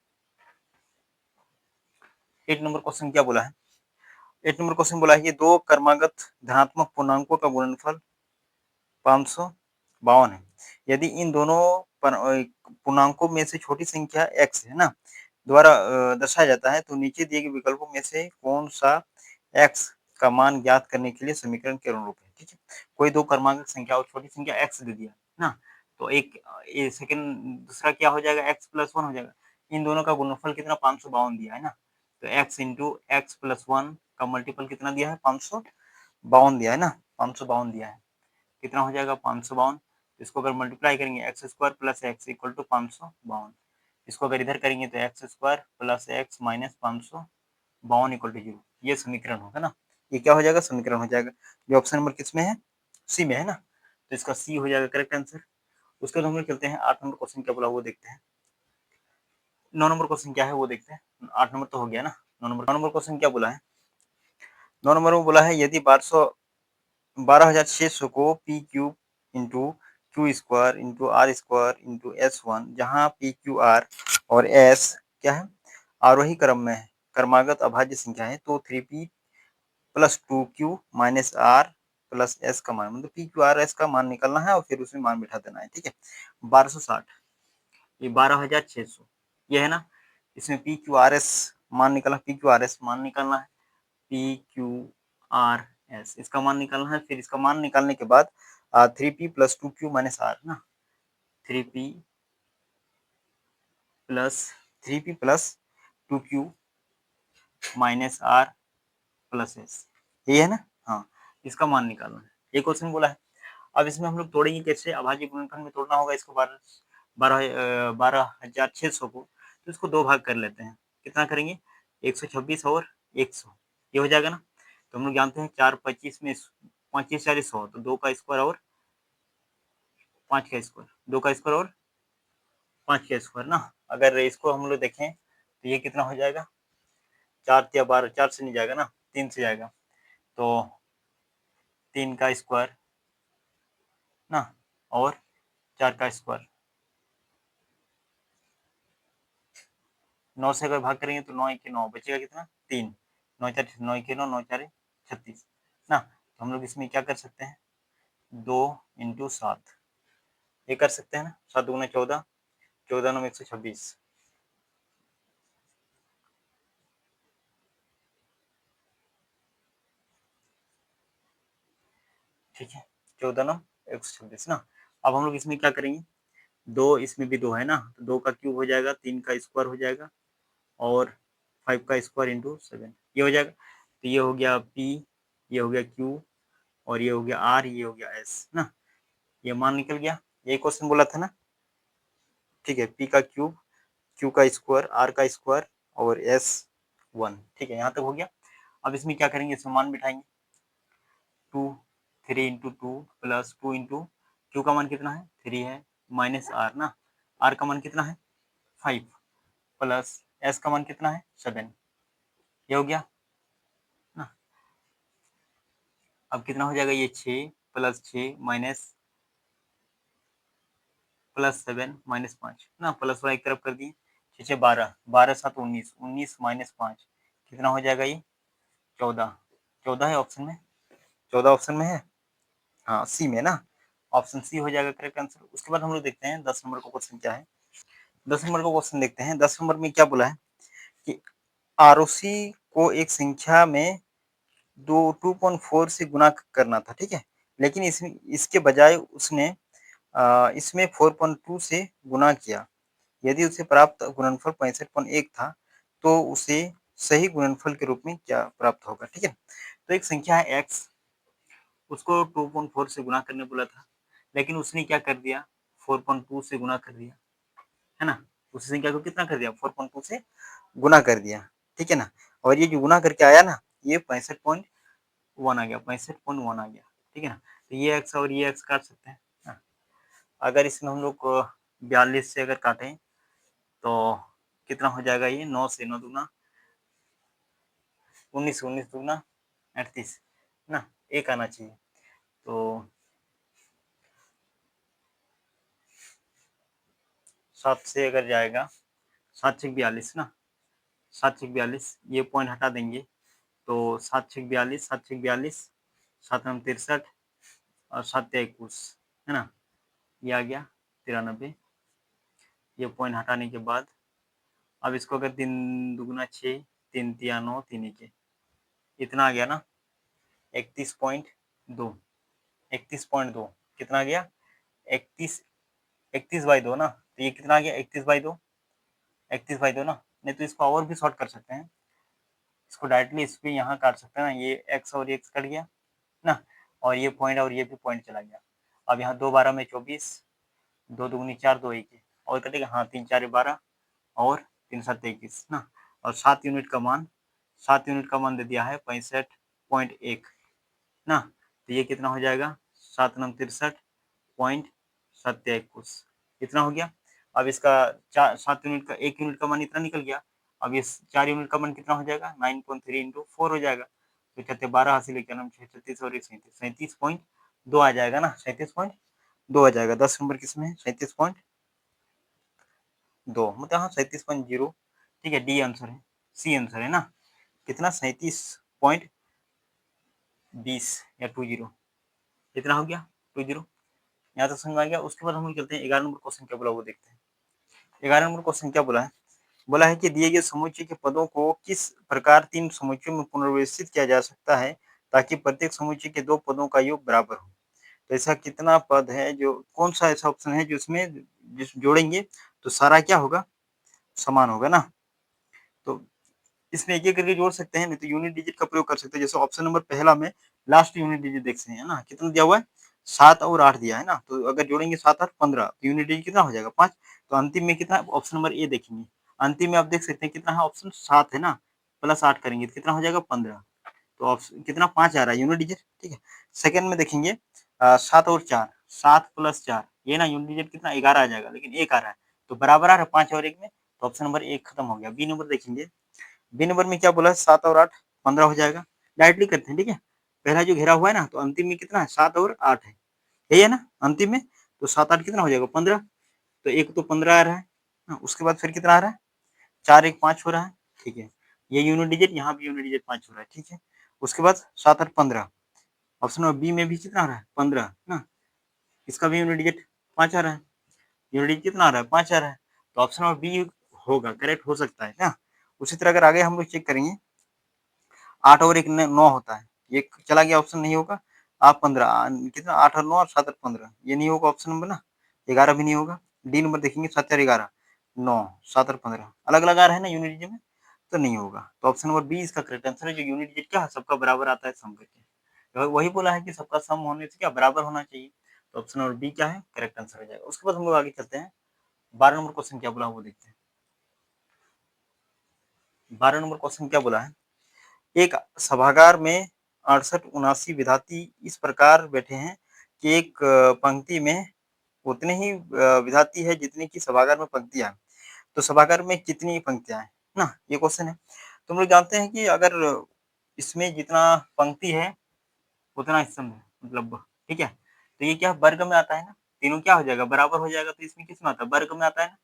8 नंबर क्वेश्चन क्या बोला है, 8 नंबर क्वेश्चन बोला है कि दो क्रमागत धनात्मक पूर्णांकों का गुणनफल 552 है। यदि इन दोनों पूर्णांकों में से छोटी संख्या x है ना द्वारा दर्शाया जाता है तो नीचे दिए गए विकल्पों में से कौन सा x का मान ज्ञात करने के लिए समीकरण के अनुरूप है। ठीक है, कोई दो क्रमांक संख्या और छोटी संख्या x दे दिया ना, तो एक सेकंड दूसरा क्या हो जाएगा x प्लस 1 हो जाएगा। इन दोनों का गुणनफल कितना 552 दिया है ना, तो x इंटू एक्स प्लस 1 का मल्टीपल कितना दिया है 552 दिया है ना, 552 दिया है, कितना हो जाएगा 552। इसको अगर मल्टीप्लाई करेंगे x square plus x equal to 552, इसको अगर इधर करेंगे तो x square plus x minus 552 equal to 0, ये समीकरण होगा ना, ये क्या हो जाएगा समीकरण हो जाएगा। ये ऑप्शन नंबर किस में है, सी में है ना, तो इसका सी हो जाएगा करेक्ट आंसर। उसके बाद हम लोग चलते हैं 8 नंबर क्वेश्चन क्या बोला वो देखते हैं। 9 नंबर क्वेश्चन क्या है वो देखते हैं, 8 नंबर तो हो गया ना, 9 नंबर क्वेश्चन क्या बोला है, 9 नंबर में बोला है यदि 12,600 को p cube into q square into r square into S1, जहाँ पी क्यू आर और एस क्या है आरोही क्रम में है, क्रमागत अभाज्य संख्या है, तो 3p plus 2q minus r plus s का मान, मतलब पी क्यू आर एस का मान निकलना है और फिर उसमें मान बिठा देना है। ठीक है, 1260, ये 12,600 ये है ना, इसमें पी क्यू आर एस मान निकलना, पी क्यू आर एस मान निकलना है, पी क्यू आर एस इसका मान निकालना है। फिर इसका मान निकालने के बाद 3p plus 2q minus r ना, 3p plus 3p plus 2q minus r plus s, ये है ना। हाँ, इसका मान निकालना है, ये क्वेश्चन बोला है। अब इसमें हम लोग तोड़ेंगे कैसे, अभाज्य गुणनफल में तोड़ना होगा इसको 12,600 को, तो इसको दो भाग कर लेते हैं। कितना करेंगे, 126 और 100, ये हो जाएगा ना। तो हम लोग जानते हैं 4 25 में 25 4 100, तो 2 का स्क्वायर और 5 का स्क्वायर, 2 का स्क्वायर और 5 का स्क्वायर ना। अगर इसको हम लोग देखें तो ये कितना हो जाएगा, 4 या 12, 4 से नहीं जाएगा ना, 3 से जाएगा, तो 3 का स्क्वायर ना और 4 का स्क्वायर, 9 से अगर भाग करेंगे तो 9 1 9 बचेगा कितना, 3, 9 4 9 1 9 9 4 36 ना। तो हम लोग इसमें क्या कर सकते हैं, 2 इंटू 7, ये कर सकते हैं ना, 7 दूना 14, 14 9 126, ठीक है, 14 9 126 ना। अब हम लोग इसमें क्या करेंगे, 2 इसमें भी 2 है ना, तो 2 का क्यूब हो जाएगा, 3 का स्क्वायर हो जाएगा और 5 का स्क्वायर इंटू 7, ये हो जाएगा। तो ये हो गया पी, ये हो गया क्यू और ये हो गया आर, ये हो गया एस ना, ये मान निकल गया, यही क्वेश्चन बोला था ना। ठीक है, पी का क्यूब, क्यू का स्क्वायर, आर का स्क्वायर और एस 1, ठीक है, यहाँ तक हो गया। अब इसमें क्या करेंगे, इसमें मान बिठाएंगे, 2 3 इंटू 2 प्लस 2 इंटू क्यू का मान कितना है, 3 है, माइनस आर ना, आर का मान कितना है 5, प्लस एस का मान कितना है 7, ये हो गया ना। अब कितना हो जाएगा, ये 6 प्लस 6 माइनस प्लस 7 माइनस 5 ना, प्लस वाला एक तरफ कर दिए, 6 6 12, 12 7 19, 19 माइनस 5 कितना हो जाएगा, ये 14, 14 है ऑप्शन में, 14 ऑप्शन में है, हाँ सी में ना, ऑप्शन सी हो जाएगा करेक्ट आंसर। उसके बाद हम लोग देखते हैं 10 नंबर का क्वेश्चन क्या है। 10 नंबर का क्वेश्चन देखते हैं। 10 नंबर में क्या बोला है कि आरओसी को एक संख्या में 2.4 से गुना करना था, ठीक है, लेकिन इसके बजाय उसने इसमें 4.2 से गुना किया। यदि उसे प्राप्त गुणनफल 65.1 था तो उसे सही गुणनफल के रूप में क्या प्राप्त होगा, ठीक है। तो एक संख्या है x, उसको 2.4 से गुना करने बोला था, लेकिन उसने क्या कर दिया, 4.2 से गुना कर दिया, है ना। उस संख्या को कितना कर दिया, 4.2 से गुना कर दिया, ठीक है ना। और ये जो गुना करके आया ना, ये 65.1 आ गया, 65.1 आ गया, ठीक है ना। तो ये एक्स और ये एक्स काट सकते हैं ना? अगर इसमें हम लोग 42 से अगर काटें तो कितना हो जाएगा, ये 9 से 9 दूना 19, 19 दूना 38 ना, एक आना चाहिए। तो 7 से अगर जाएगा, 7 छक 42 ना, 7 छक 42, ये पॉइंट हटा देंगे तो 7 छक 42, 7 छक 42, 7 नम 63 और 7 21 है ना, ये आ गया 93। ये पॉइंट हटाने के बाद अब इसको अगर 3 दुगुना 6, 3 तिया 9, 3 1 इतना आ गया ना, 31.2, 31.2 कितना आ गया, 31, 31/2 ना, तो ये कितना आ गया 31/2, 31/2 ना। नहीं तो इसको और भी शॉर्ट कर सकते हैं, इसको डायरेक्टली इस पे यहाँ काट सकते हैं ना, ये एक्स और एक्स कट गया ना, और ये पॉइंट और ये भी पॉइंट चला गया। अब यहाँ 2 12 में 24, 2 दूनी 4, 2 1 और कटेगा, हाँ 3 4 12 और 3 7 21 ना, और 7 यूनिट का मान, 7 यूनिट का मान दे दिया है 65.1 ना, तो ये कितना हो जाएगा, 7 नम 63.71, इतना हो गया। अब इसका 7 यूनिट का 1 यूनिट का मान इतना निकल गया। अब ये 4 यूनिट का मान कितना हो जाएगा, 9.3 इंटू 4 हो जाएगा, तो कहते 12 हासिल क्या नाम 36 और 37, 37.2 आ जाएगा ना, 37.2 आ जाएगा। 10 नंबर किसमें है, 37.2 मतलब हाँ 37.0, ठीक है, डी आंसर है, सी आंसर है ना, कितना 37.20 या 20, कितना हो गया 20, यहाँ तक समझ आ गया। उसके बाद हम लोग चलते हैं 11 नंबर क्वेश्चन क्या बोला वो देखते हैं। 11 नंबर क्वेश्चन क्या बोला है, बोला है कि दिए गए समुच्चय के पदों को किस प्रकार 3 समुच्चयों में पुनर्व्यवस्थित किया जा सकता है ताकि प्रत्येक समुच्चय के 2 पदों का योग बराबर हो। तो ऐसा कितना पद है, जो कौन सा ऐसा ऑप्शन है जो इसमें जोड़ेंगे तो सारा क्या होगा, समान होगा ना। तो इसमें एक-एक करके जोड़ सकते हैं, नहीं तो यूनिट डिजिट का प्रयोग कर सकते हैं। जैसे ऑप्शन नंबर पहला में लास्ट यूनिट डिजिट देख सकते हैं ना, कितना दिया हुआ है? 7 और 8 दिया है ना, तो अगर जोड़ेंगे 7 8 15 तो यूनिट डिजिट कितना हो जाएगा? 5। तो अंतिम में कितना है? ऑप्शन नंबर ए देखेंगे। अंतिम में आप देख सकते हैं कितना है? ऑप्शन 7 है ना, प्लस 8 करेंगे तो कितना हो जाएगा? 15। तो ऑप्शन कितना 5 आ रहा है यूनिट डिजिट, ठीक है। सेकंड में देखेंगे 7 और 4, 7 प्लस 4 ये ना यूनिट डिजिट कितना 11 आ जाएगा, लेकिन 1 आ रहा है, तो बराबर आ रहा है 5 और 1 में, तो ऑप्शन नंबर 1 खत्म हो गया। बी नंबर देखेंगे, बी नंबर में क्या बोला है? 7 और 8 15 हो जाएगा। डायरेक्टली करते हैं, ठीक है। पहला जो घेरा हुआ है ना, तो अंतिम में कितना है? 7 और 8 है, यही है ना अंतिम में, तो 7 8 कितना हो जाएगा? 15। तो एक तो 15 आ रहा है, उसके बाद फिर कितना आ रहा है? 4 1 5 हो रहा है, ठीक है। ये यूनिट डिजिट, यहाँ भी यूनिट डिजिट 5 हो रहा है, ठीक है। उसके बाद 7 8 15, ऑप्शन नंबर बी में भी कितना आ रहा है? 15 ना, इसका भी यूनिट डिजिट 5 आ रहा है, यूनिट डिजिट कितना आ रहा है? 5 आ रहा है, तो ऑप्शन नंबर बी होगा, करेक्ट हो सकता है ना। उसी तरह अगर आगे हम लोग चेक करेंगे, 8 और 1 9 होता है, ये चला गया, ऑप्शन नहीं होगा। आप 15 कितना 8 और 9 और 7 और 15, ये नहीं होगा ऑप्शन नंबर ना, 11 भी नहीं होगा। डी नंबर देखेंगे 7 4 11 9 7 और 15 अलग अलग आ रहे हैं ना यूनिट डिजिट में, तो नहीं होगा। तो ऑप्शन नंबर बी इसका करेक्ट आंसर है, जो यूनिट डिजिट क्या है? सबका बराबर आता है सम करके। वही बोला है कि सबका सम होने से क्या बराबर होना चाहिए, तो ऑप्शन नंबर बी क्या है? करेक्ट आंसर हो जाएगा। उसके बाद हम लोग आगे चलते हैं, 12 नंबर क्वेश्चन क्या बोला वो देखते हैं। 12 नंबर क्वेश्चन क्या बोला है? एक सभागार में 68-79 विद्यार्थी इस प्रकार बैठे हैं कि एक पंक्ति में उतने ही विद्यार्थी है जितनी की सभागार में पंक्तियां हैं। तो सभागार में कितनी पंक्तियां हैं ना, ये क्वेश्चन है। तो हम लोग जानते हैं कि अगर इसमें जितना पंक्ति है उतना स्तंभ है, मतलब ठीक है। तो ये क्या वर्ग में आता है ना, तीनों क्या हो जाएगा? बराबर हो जाएगा, तो इसमें किसमें आता है? वर्ग में आता है ना,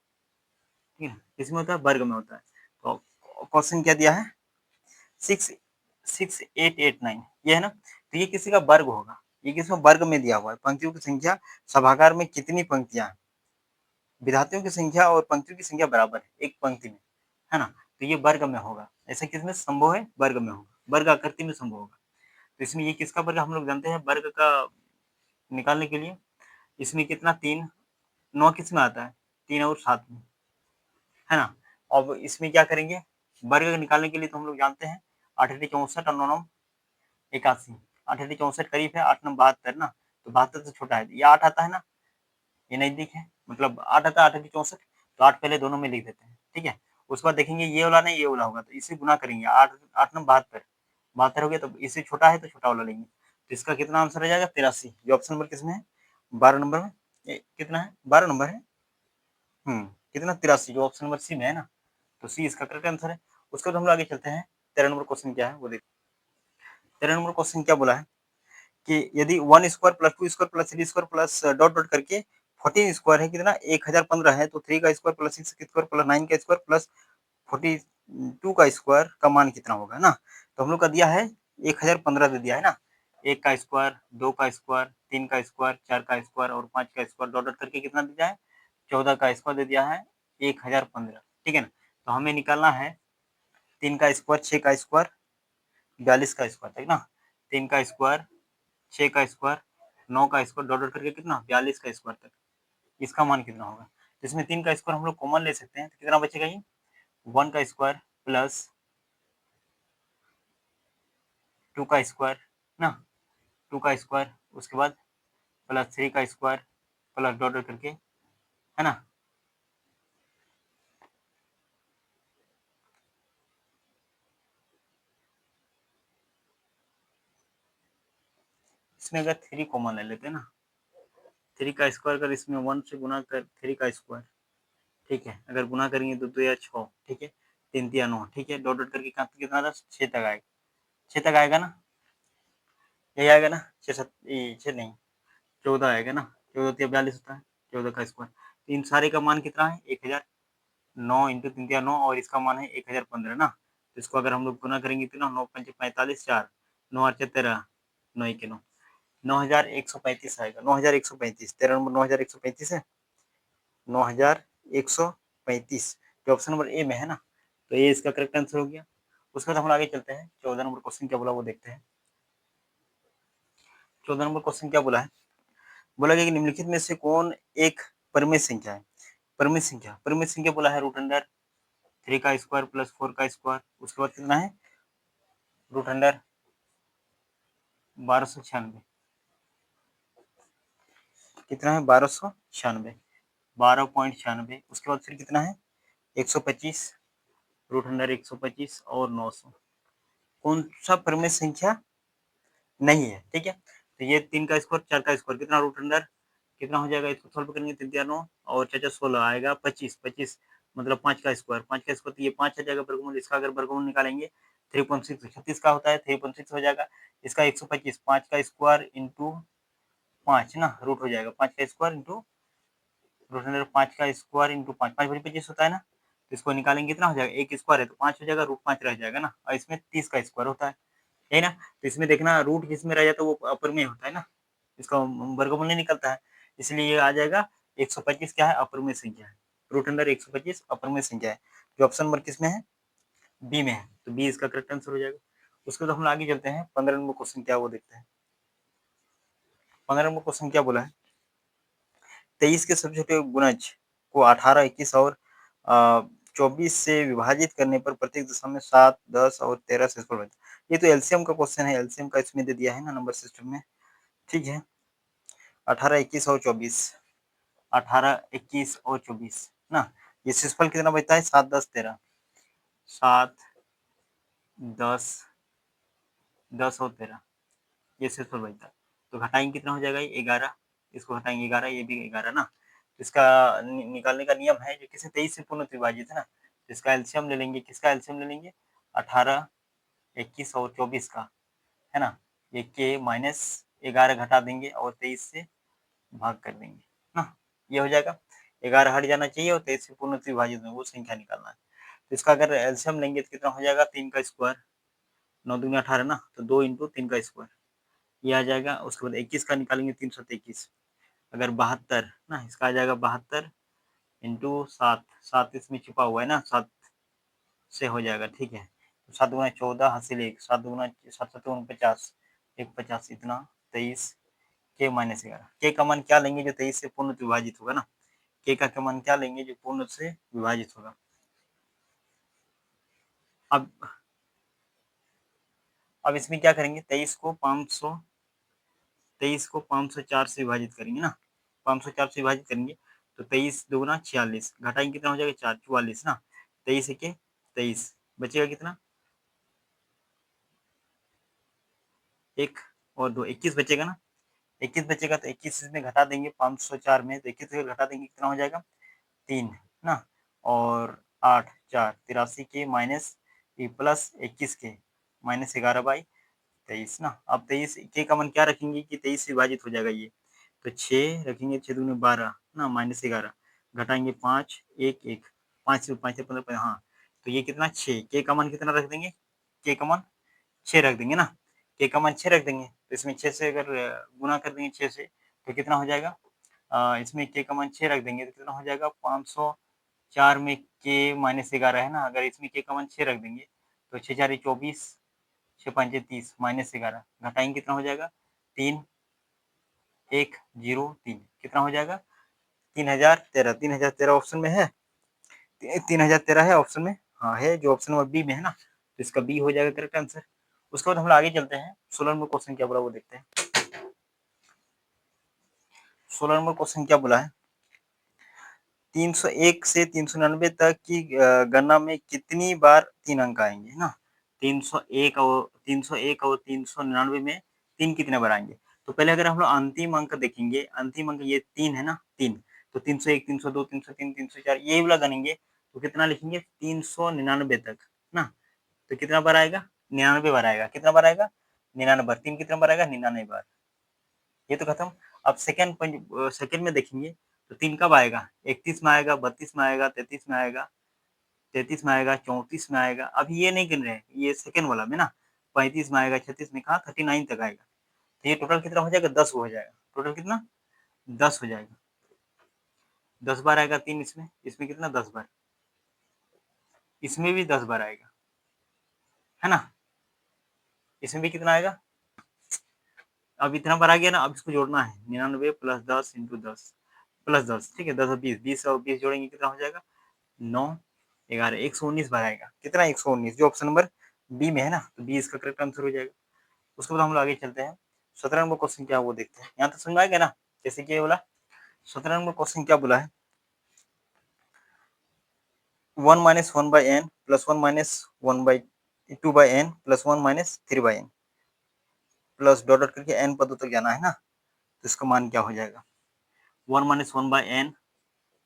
ठीक है। इसमें होता है वर्ग में होता है। तो क्वेश्चन क्या दिया है? 6 6 8 8 9 ये है ना, तो ये किसी का वर्ग होगा, ये किसमें वर्ग में दिया हुआ है। पंक्तियों की संख्या सभागार में कितनी पंक्तियां हैं, विद्यार्थियों की संख्या और पंक्तियों की संख्या बराबर है एक पंक्ति में, है ना, तो ये वर्ग में होगा। ऐसा किसमें संभव है? वर्ग में होगा, वर्ग आकृति में संभव होगा। तो इसमें ये किसका वर्ग हम लोग जानते हैं वर्ग का निकालने के लिए। इसमें कितना 3 9 किस में आता है? 3 और 7 में, है ना। अब इसमें क्या करेंगे? वर्ग निकालने के लिए तो हम लोग जानते हैं 8 8 64 और 9 9 81, 8 8 64 करीब है, 8 9 72 ना, तो 72 से छोटा है, ये 8 आता है ना, ये नजदीक है, मतलब 8 आता है, 8 8 64, तो 8 पहले दोनों में लिख देते हैं, ठीक है। उसके बाद देखेंगे ये वाला नहीं ये वाला होगा, तो इसे गुना करेंगे, 8 8 9 72, 72 हो गया, तो इससे छोटा है तो छोटा वाला लेंगे, तो इसका कितना आंसर आ जाएगा? 83। ये ऑप्शन नंबर किसमें है? 12 नंबर में। कितना है? 12 नंबर है। कितना? 83, जो ऑप्शन नंबर सी में है ना, तो सी इसका करेक्ट आंसर है। उसके बाद हम लोग आगे चलते हैं, 13 नंबर क्वेश्चन क्या है वो देखते हैं। 13 नंबर क्वेश्चन क्या बोला है कि यदि 1 square plus 2 square plus 3 square plus dot dot करके 14 स्क्वायर है, कितना? 1015 है, तो 3 का स्क्वायर प्लस 6 का स्क्वायर प्लस 9 का स्क्वायर प्लस 42 का स्क्वायर का मान कितना होगा ना। तो हम लोग का दिया है 1015 दे दिया है ना, 1 का स्क्वायर, 2 का स्क्वायर, 3 का स्क्वायर, 4 का स्क्वायर और 5 का स्क्वायर डॉट डॉट करके कितना दिया है? 14 का स्क्वायर दे दिया है, 1015, ठीक है ना। तो हमें निकालना है 3 का स्क्वायर, 6 का स्क्वायर, 42 का स्क्वायर, ठीक ना। 3 का स्क्वायर, 6 का स्क्वायर, 9 का स्क्वायर डॉट डॉट करके कितना? 42 का स्क्वायर तक, इसका मान कितना होगा? तो इसमें 3 का स्क्वायर हम लोग कॉमन ले सकते हैं, तो कितना बचेगा? ये 1 का स्क्वायर प्लस 2 का स्क्वायर ना, 2 का स्क्वायर, उसके बाद प्लस 3 का स्क्वायर प्लस डॉट डॉट करके, है ना। इसमें अगर 3 कॉमन ले लेते हैं ना, 3 का स्क्वायर अगर इसमें 1 से गुना कर 3 का स्क्वायर, ठीक है, अगर गुना करेंगे तो 2 या 6, ठीक है, 3 या 9, ठीक है, डॉट डॉट करके कितना आता है? 6 तक आएगा, 6 तक आएगा ना, यही आएगा ना, 6 7 6 नहीं 14 आएगा ना, 14 या 42 होता है, 14 का स्क्वायर। तो इन सारे का मान कितना है? 1000, 9 इंटू 3 या 9, और इसका मान है 1015 ना। तो इसको अगर हम लोग गुना करेंगे तो ना 9 पंचे 45, 4 9 8 13, 9 1 9, 9135 आएगा, 9135, 13 नंबर 9135 है, 9135, जो ऑप्शन नंबर ए में है ना, तो ये इसका करेक्ट आंसर हो गया। उसके बाद हम आगे चलते हैं, 14 नंबर क्वेश्चन क्या बोला वो देखते हैं। 14 नंबर क्वेश्चन क्या बोला है? बोला गया कि निम्नलिखित में से कौन एक परिमेय संख्या है? परिमेय संख्या बोला है √3 3 का स्क्वायर प्लस 4 का स्क्वायर, उसके बाद कितना है रूट अंडर 1296, कितना है 1296, 12.96, उसके बाद फिर कितना है 125, रूट अंडर 125 और 900, कौन सा परिमेय संख्या नहीं है, ठीक है। तो ये 3 का स्क्वायर 4 का स्क्वायर कितना रूट अंडर कितना हो जाएगा, इसको सॉल्व करेंगे 3 3 9 और 4 4 16 आएगा 25, 25 मतलब 5 का स्क्वायर, 5 का स्क्वायर तो ये 5 आ जाएगा वर्गमूल, इसका अगर वर्गमूल निकालेंगे 3.6 36 का होता है, 3.6 हो जाएगा, इसका 125 5 का स्क्वायर इंटू 5 ना रूट हो जाएगा, 5 का स्क्वायर इंटू रूट अंडर 5 का स्क्वायर इंटू 5, 5 बड़ी 25 होता है ना, तो इसको निकालेंगे कितना हो जाएगा, एक स्क्वायर है तो 5 हो जाएगा, रूट 5 रह जाएगा ना, और इसमें 30 का स्क्वायर होता है ना, तो इसमें देखना रूट किसमें रह जाता है वो अपर में होता है ना, इसका वर्गमूल नहीं निकलता है, इसलिए ये आ जाएगा 125 क्या है अपर में संख्या है, रूट अंडर 125 अपर में संख्या है, जो ऑप्शन नंबर किसमें है बी में है, तो बी इसका करेक्ट आंसर हो जाएगा। उसके बाद हम आगे चलते हैं 15 नंबर क्वेश्चन क्या वो देखते हैं। 15 नंबर क्वेश्चन क्या बोला है, 23 के सभी छोटे गुणज को 18 21 और 24 से विभाजित करने पर प्रत्येक दशा में 7 10 और 13 से बनता है। ये तो एलसीएम का क्वेश्चन है, एलसीएम का इसमें दे दिया है ना नंबर सिस्टम में, ठीक है। 18 21 और 24, 18 21 और 24 ना, ये शेषफल कितना बचता है 7 10 13, 7 10 10 और 13, ये शेषफल बचता है, तो घटाएंगे कितना हो जाएगा ये 11, इसको घटाएंगे 11, ये भी 11 ना, तो इसका निकालने का नियम है जो किसी 23 से पूर्ण विभाजित है ना, तो इसका एलसीएम ले लेंगे, किसका एलसीएम ले लेंगे 18 21 और 24 का, है ना, ये के माइनस 11 घटा देंगे और 23 से भाग कर देंगे ना, ये हो जाएगा, 11 हट जाना चाहिए और 23 से पूर्ण विभाजित में वो संख्या निकालना है, तो इसका अगर एलसीएम लेंगे तो कितना हो जाएगा 3 का स्क्वायर, 9 दूनी 18 ना, तो 2 इंटू 3 का स्क्वायर ये आ जाएगा, उसके बाद 21 का निकालेंगे 321, अगर 72 ना, इसका आ जाएगा 72 इंटू 7, 7 इसमें छिपा हुआ है ना, 7 से हो जाएगा, ठीक है, तो 7 गुना 14 हासिल 1, 7 गुना 7 7 49, 150 इतना 23 के माइनस 11, के का मान क्या लेंगे जो 23 से पूर्ण विभाजित होगा ना, के का मान क्या लेंगे जो पूर्ण से विभाजित होगा। अब इसमें क्या करेंगे 23 को 504 से विभाजित करेंगे ना, 504 से विभाजित करेंगे तो 23 दुगुना 46, घटाएंगे कितना हो जाएगा 4 44 ना, 23 के 23 बचेगा कितना, 1 और 2 21 बचेगा ना, 21 बचेगा तो 21 इसमें घटा देंगे 504 में, तो 21 घटा देंगे कितना हो जाएगा 3 ना, और 8 4 83 के माइनस प्लस 21 के माइनस 11/23 ना, अब 23 के का मान क्या रखेंगे कि 23 से विभाजित हो जाएगा ये, तो 6 रखेंगे, 6 दूनी 12 ना माइनस 11, घटाएंगे 5 1 1 5 से 5 से 15 हाँ, तो ये कितना 6, के का मान कितना रख देंगे, के का मान 6 रख देंगे ना, के का मान 6 रख देंगे, तो इसमें 6 से अगर गुना कर देंगे 6 से तो कितना हो जाएगा, इसमें के का मान 6 रख देंगे तो कितना हो जाएगा 504 में के माइनस 11 है ना, अगर इसमें के का मान 6 रख देंगे तो 6 4 24, 6 5 30 माइनस 11, घटाएंगे कितना हो जाएगा 3 1 0 3, कितना हो जाएगा 3013, 3013 ऑप्शन में है, 3013 है ऑप्शन में, हाँ है, जो ऑप्शन नंबर बी में है ना, तो इसका बी हो जाएगा करेक्ट आंसर। उसके बाद हम आगे चलते हैं, 16 नंबर क्वेश्चन क्या बोला वो देखते हैं। 16 नंबर क्वेश्चन क्या बोला है, 301 से 399 तक की गणना में कितनी बार 3 अंक आएंगे ना, 301 और 301 और 399 में 3 कितने बार आएंगे, तो पहले अगर हम लोग अंतिम अंक देखेंगे, अंतिम अंक ये 3 है ना, 3, तो 301 302 303 304 ये वाला गनेंगे तो कितना लिखेंगे 399 तक ना, तो कितना बार आएगा 99 बार आएगा, कितना बार आएगा 99 बार, 3 कितना बार आएगा 99 बार, ये तो खत्म। अब सेकंड में देखेंगे तो 3 कब आएगा 31 में आएगा, 32 में आएगा, 33 में आएगा, 33 में आएगा, 34 में आएगा, अभी ये नहीं गिन रहे हैं, ये सेकंड वाला में ना, 35 में आएगा, 36 में, कहा 39 तक आएगा, तो ये टोटल कितना हो जाएगा 10 हो जाएगा, टोटल कितना 10 हो जाएगा, 10 बार आएगा 3 इसमें, इसमें कितना 10 बार, इसमें भी 10 बार आएगा, है ना, इसमें भी कितना आएगा, अब इतना बार आ गया ना, अब इसको जोड़ना है 99 प्लस 10 इंटू 10 प्लस 10, ठीक है, 10 और 20, 20 और 20 जोड़ेंगे कितना हो जाएगा 9, 11 119 बार आएगा। कितना 119 जो ऑप्शन नंबर बी में है ना, तो बी इसका करेक्ट आंसर हो जाएगा। उसके बाद हम लोग आगे चलते हैं। 17 नंबर क्वेश्चन क्या है वो देखते हैं। यहाँ तक समझ में आ गया ना? जैसे कि ये बोला 17 नंबर क्वेश्चन क्या बोला है, 1 minus 1 by n plus 1 minus 1 by 2 by n plus 1 minus 3 by n plus dot dot करके एन पदों तक जाना है ना, तो इसका मान क्या हो जाएगा? 1 minus 1 by n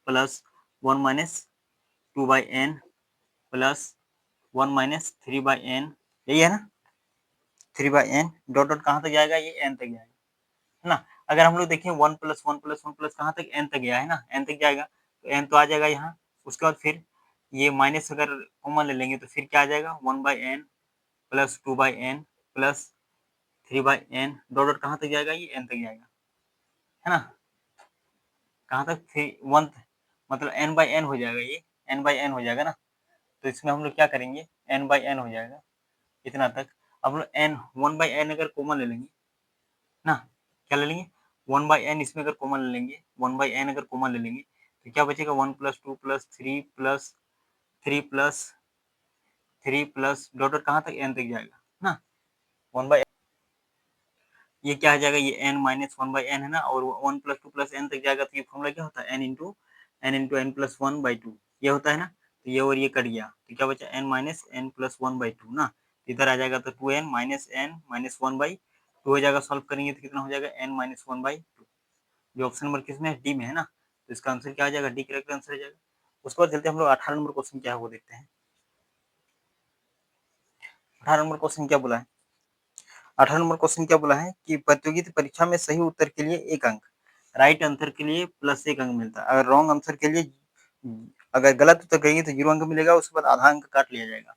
plus 1 minus 2 by n plus 1 minus 3 by n, यही है ना? 3 बाई एन डॉट डॉट कहाँ तक जाएगा? ये एन तक जाएगा, है ना? अगर हम लोग देखें 1 प्लस 1 प्लस 1 प्लस कहाँ तक? एन तक गया है ना, एन तक जाएगा, तो एन तो आ जाएगा यहाँ। उसके बाद फिर ये माइनस अगर कॉमन ले लेंगे तो फिर क्या आ जाएगा? 1 by n plus 2 by n plus 3 by n dot dot कहाँ तक जाएगा? ये एन तक जाएगा, है ना? कहाँ तक? 1 मतलब एन बाई एन हो जाएगा, ये एन बाई एन हो जाएगा ना। तो इसमें हम लोग क्या करेंगे? एन बाई एन हो जाएगा इतना तक। अब लोग एन 1 बाई एन अगर कॉमन ले लेंगे ना, क्या ले लेंगे? 1 बाई एन इसमें अगर कॉमन ले लेंगे, 1 बाई एन अगर कॉमन ले लेंगे तो क्या बचेगा? 1 plus 2 plus 3 plus 3 plus 3 plus dot dot कहाँ तक? एन तक जाएगा ना। 1 बाई ये क्या आ जाएगा? ये एन माइनस 1 बाई एन है ना, और 1 प्लस 2 प्लस एन तक जाएगा तो ये फॉर्मूला क्या होता है? N into n plus 1 by 2 ये होता है ना। तो ये और ये कट गया तो क्या बचा? N minus n plus 1 by 2 ना। इधर आ जाएगा तो 2n minus N minus 1 by 2 हो जाएगा। सॉल्व करेंगे तो कितना हो जाएगा? N minus 1 by 2। जो ऑप्शन नंबर किसमें है? डी में है ना, तो इसका आंसर क्या आ जाएगा? डी करेक्ट आंसर आ जाएगा। उसके बाद चलते हम लोग 18 नंबर क्वेश्चन क्या है वो देखते हैं। 18 नंबर क्वेश्चन क्या बोला है? 18 नंबर क्वेश्चन क्या बोला है कि प्रतियोगिता परीक्षा में सही उत्तर के लिए 1 अंक, राइट आंसर के लिए प्लस 1 अंक मिलता है। अगर रॉन्ग आंसर के लिए, अगर गलत उत्तर करेंगे तो 0 अंक मिलेगा, उसके बाद आधा अंक काट लिया जाएगा।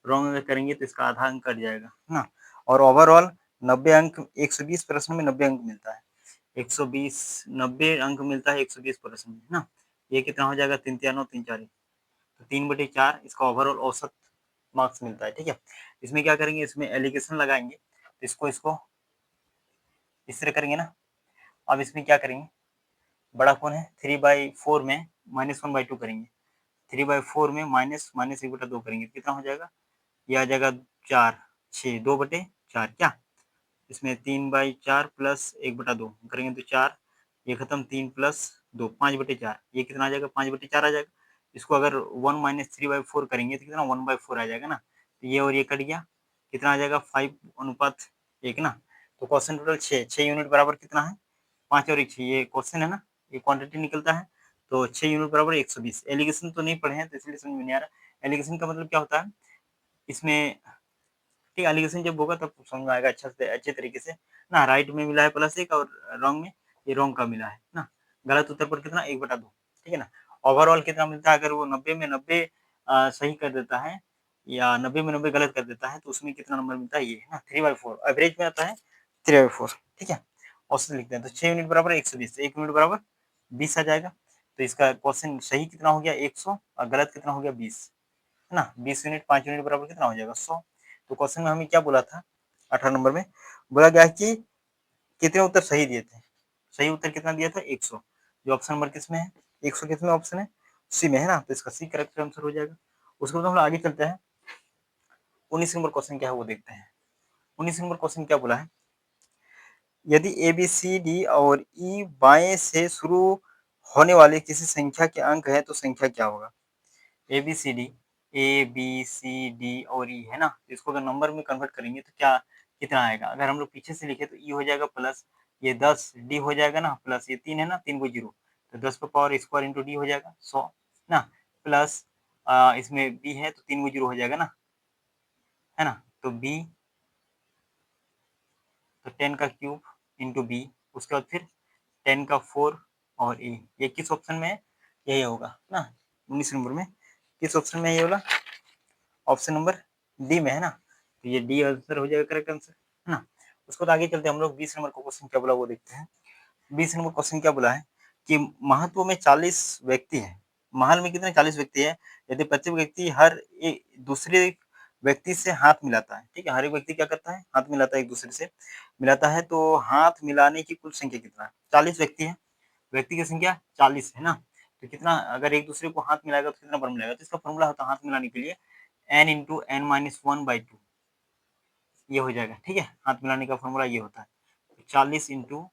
रॉन्ग अगर करेंगे तो इसका आधा अंक कट जाएगा, है ना। और ओवरऑल 90 अंक, 120 प्रश्न में 90 अंक मिलता है। 120 90 अंक मिलता है 120 प्रश्न में, है ना। ये कितना हो जाएगा? 3 3 9 3 4 तो 3/4 इसका ओवरऑल औसत मार्क्स मिलता है। ठीक है, इसमें क्या करेंगे? इसमें एलिगेशन लगाएंगे, इसको इसको इस तरह करेंगे ना। अब इसमें क्या करेंगे? बड़ा कौन है? 3/4 में -1/2 करेंगे। 3/4 में माइनस माइनस 1/2 करेंगे, कितना हो जाएगा? ये आ जाएगा 4 6 2/4 क्या? इसमें 3/4 प्लस 1/2 करेंगे तो 4, ये खत्म 3 प्लस 2 5/4, ये कितना आ जाएगा? 5/4 आ जाएगा। इसको अगर 1 माइनस 3/4 करेंगे तो कितना? 1/4 आ जाएगा ना। तो ये और ये कट गया, कितना आ जाएगा? 5:1 ना। तो क्वेश्चन टोटल 6 यूनिट बराबर कितना है? 5 और 1 6, ये क्वेश्चन है ना, ये क्वांटिटी निकलता है। तो 6 यूनिट बराबर 120। एलिगेशन तो नहीं पढ़े हैं तो इसलिए समझ में नहीं आ रहा। एलिगेशन का मतलब क्या होता है इसमें? ठीक, एलिगेशन जब होगा तब समझ में आएगा अच्छा से अच्छे तरीके से ना। राइट में मिला है +1 और रॉन्ग में ये रॉन्ग का मिला है ना। गलत उत्तर पर कितना? 1/2, ठीक है ना। ओवरऑल कितना मिलता है? अगर वो 90 में 90 सही कर देता है या 90 में 90 गलत कर देता है तो उसमें कितना नंबर मिलता है? ये है ना 3/4, एवरेज में आता है 3/4, ठीक है। औसत लिखते हैं तो 6 यूनिट बराबर 120, 1 यूनिट बराबर 20 आ जाएगा। तो इसका क्वेश्चन सही कितना हो गया? 100 और गलत कितना हो गया? 20, है ना। 20 यूनिट 5 यूनिट बराबर कितना हो जाएगा? 100। तो क्वेश्चन में हमें क्या बोला था? 18 नंबर में बोला गया कि कितने उत्तर सही दिए थे? सही उत्तर कितना दिया था? 100। जो ऑप्शन नंबर किसमें है? 100 किसमें ऑप्शन है? सी में, है ना। तो इसका सी करेक्ट आंसर हो जाएगा। उसके बाद हम लोग आगे चलते हैं। 19 नंबर क्वेश्चन क्या है वो देखते हैं। 19 नंबर क्वेश्चन क्या बोला है? यदि ए बी सी डी और ई बाएं से शुरू होने वाले किसी संख्या के अंक है तो संख्या क्या होगा? A B C D, A B C D और ई, है ना। इसको अगर नंबर में कन्वर्ट करेंगे तो क्या कितना आएगा? अगर हम लोग पीछे से लिखे तो ई हो जाएगा प्लस ये 10, डी हो जाएगा ना प्लस ये 3 है ना, 3 को 0 तो 10 का पावर स्क्वायर इंटू डी हो जाएगा 100 ना, प्लस इसमें बी है तो 3 को 0 हो जाएगा ना, है ना। तो बी तो 10 का क्यूब इंटू बी, उसके बाद फिर 10 का 4 और ए, ये किस ऑप्शन में है? यही होगा ना 19 नंबर में। किस ऑप्शन में है ये वाला? ऑप्शन नंबर डी में, है ना। तो ये डी आंसर हो जाएगा करेक्ट आंसर, है ना। उसको तो आगे चलते हम लोग 20 नंबर को क्वेश्चन क्या बोला वो देखते हैं। 20 नंबर क्वेश्चन क्या बोला है कि महत्व में 40 व्यक्ति हैं, महल में कितने 40 व्यक्ति है। यदि प्रत्येक व्यक्ति हर एक दूसरे व्यक्ति से हाथ मिलाता है, ठीक है, हर एक व्यक्ति क्या करता है? हाथ मिलाता है, एक दूसरे से मिलाता है, तो हाथ मिलाने की कुल संख्या कितना है? 40 व्यक्ति है, व्यक्ति की संख्या 40 है ना। तो कितना अगर एक दूसरे को हाथ मिलाएगा तो कितना बार मिलाएगा? तो इसका फ़ॉर्मूला होता है हाथ मिलाने के लिए n इंटू n माइनस 1/2 ये हो जाएगा, ठीक है? हाथ मिलाने का फ़ॉर्मूला ये होता है। 40 इंटू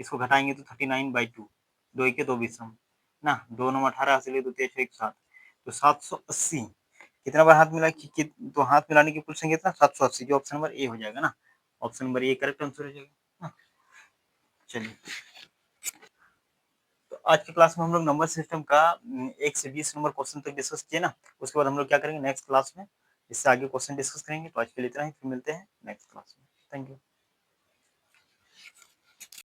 इसको घटाएँगे तो 39/2 2 एके 2 बीसम ना 2 9 18 चलिए 2 तेईस 1 7 तो 780 कितना बार हाथ मिला कि तो हाथ मिलाने की कुल संख्या कितना 780 जो ऑप्शन नंबर ए हो जाएगा ना। Option number A correct answer हो जाएगा ना। चलिए तो आज की क्लास में हम लोग नंबर सिस्टम का 1 से 20 नंबर क्वेश्चन तक डिस्कस किए ना। उसके बाद हम लोग क्या करेंगे नेक्स्ट क्लास में इससे आगे क्वेश्चन डिस्कस करेंगे। तो आज के लिए इतना ही, फिर मिलते हैं नेक्स्ट क्लास में। Thank you.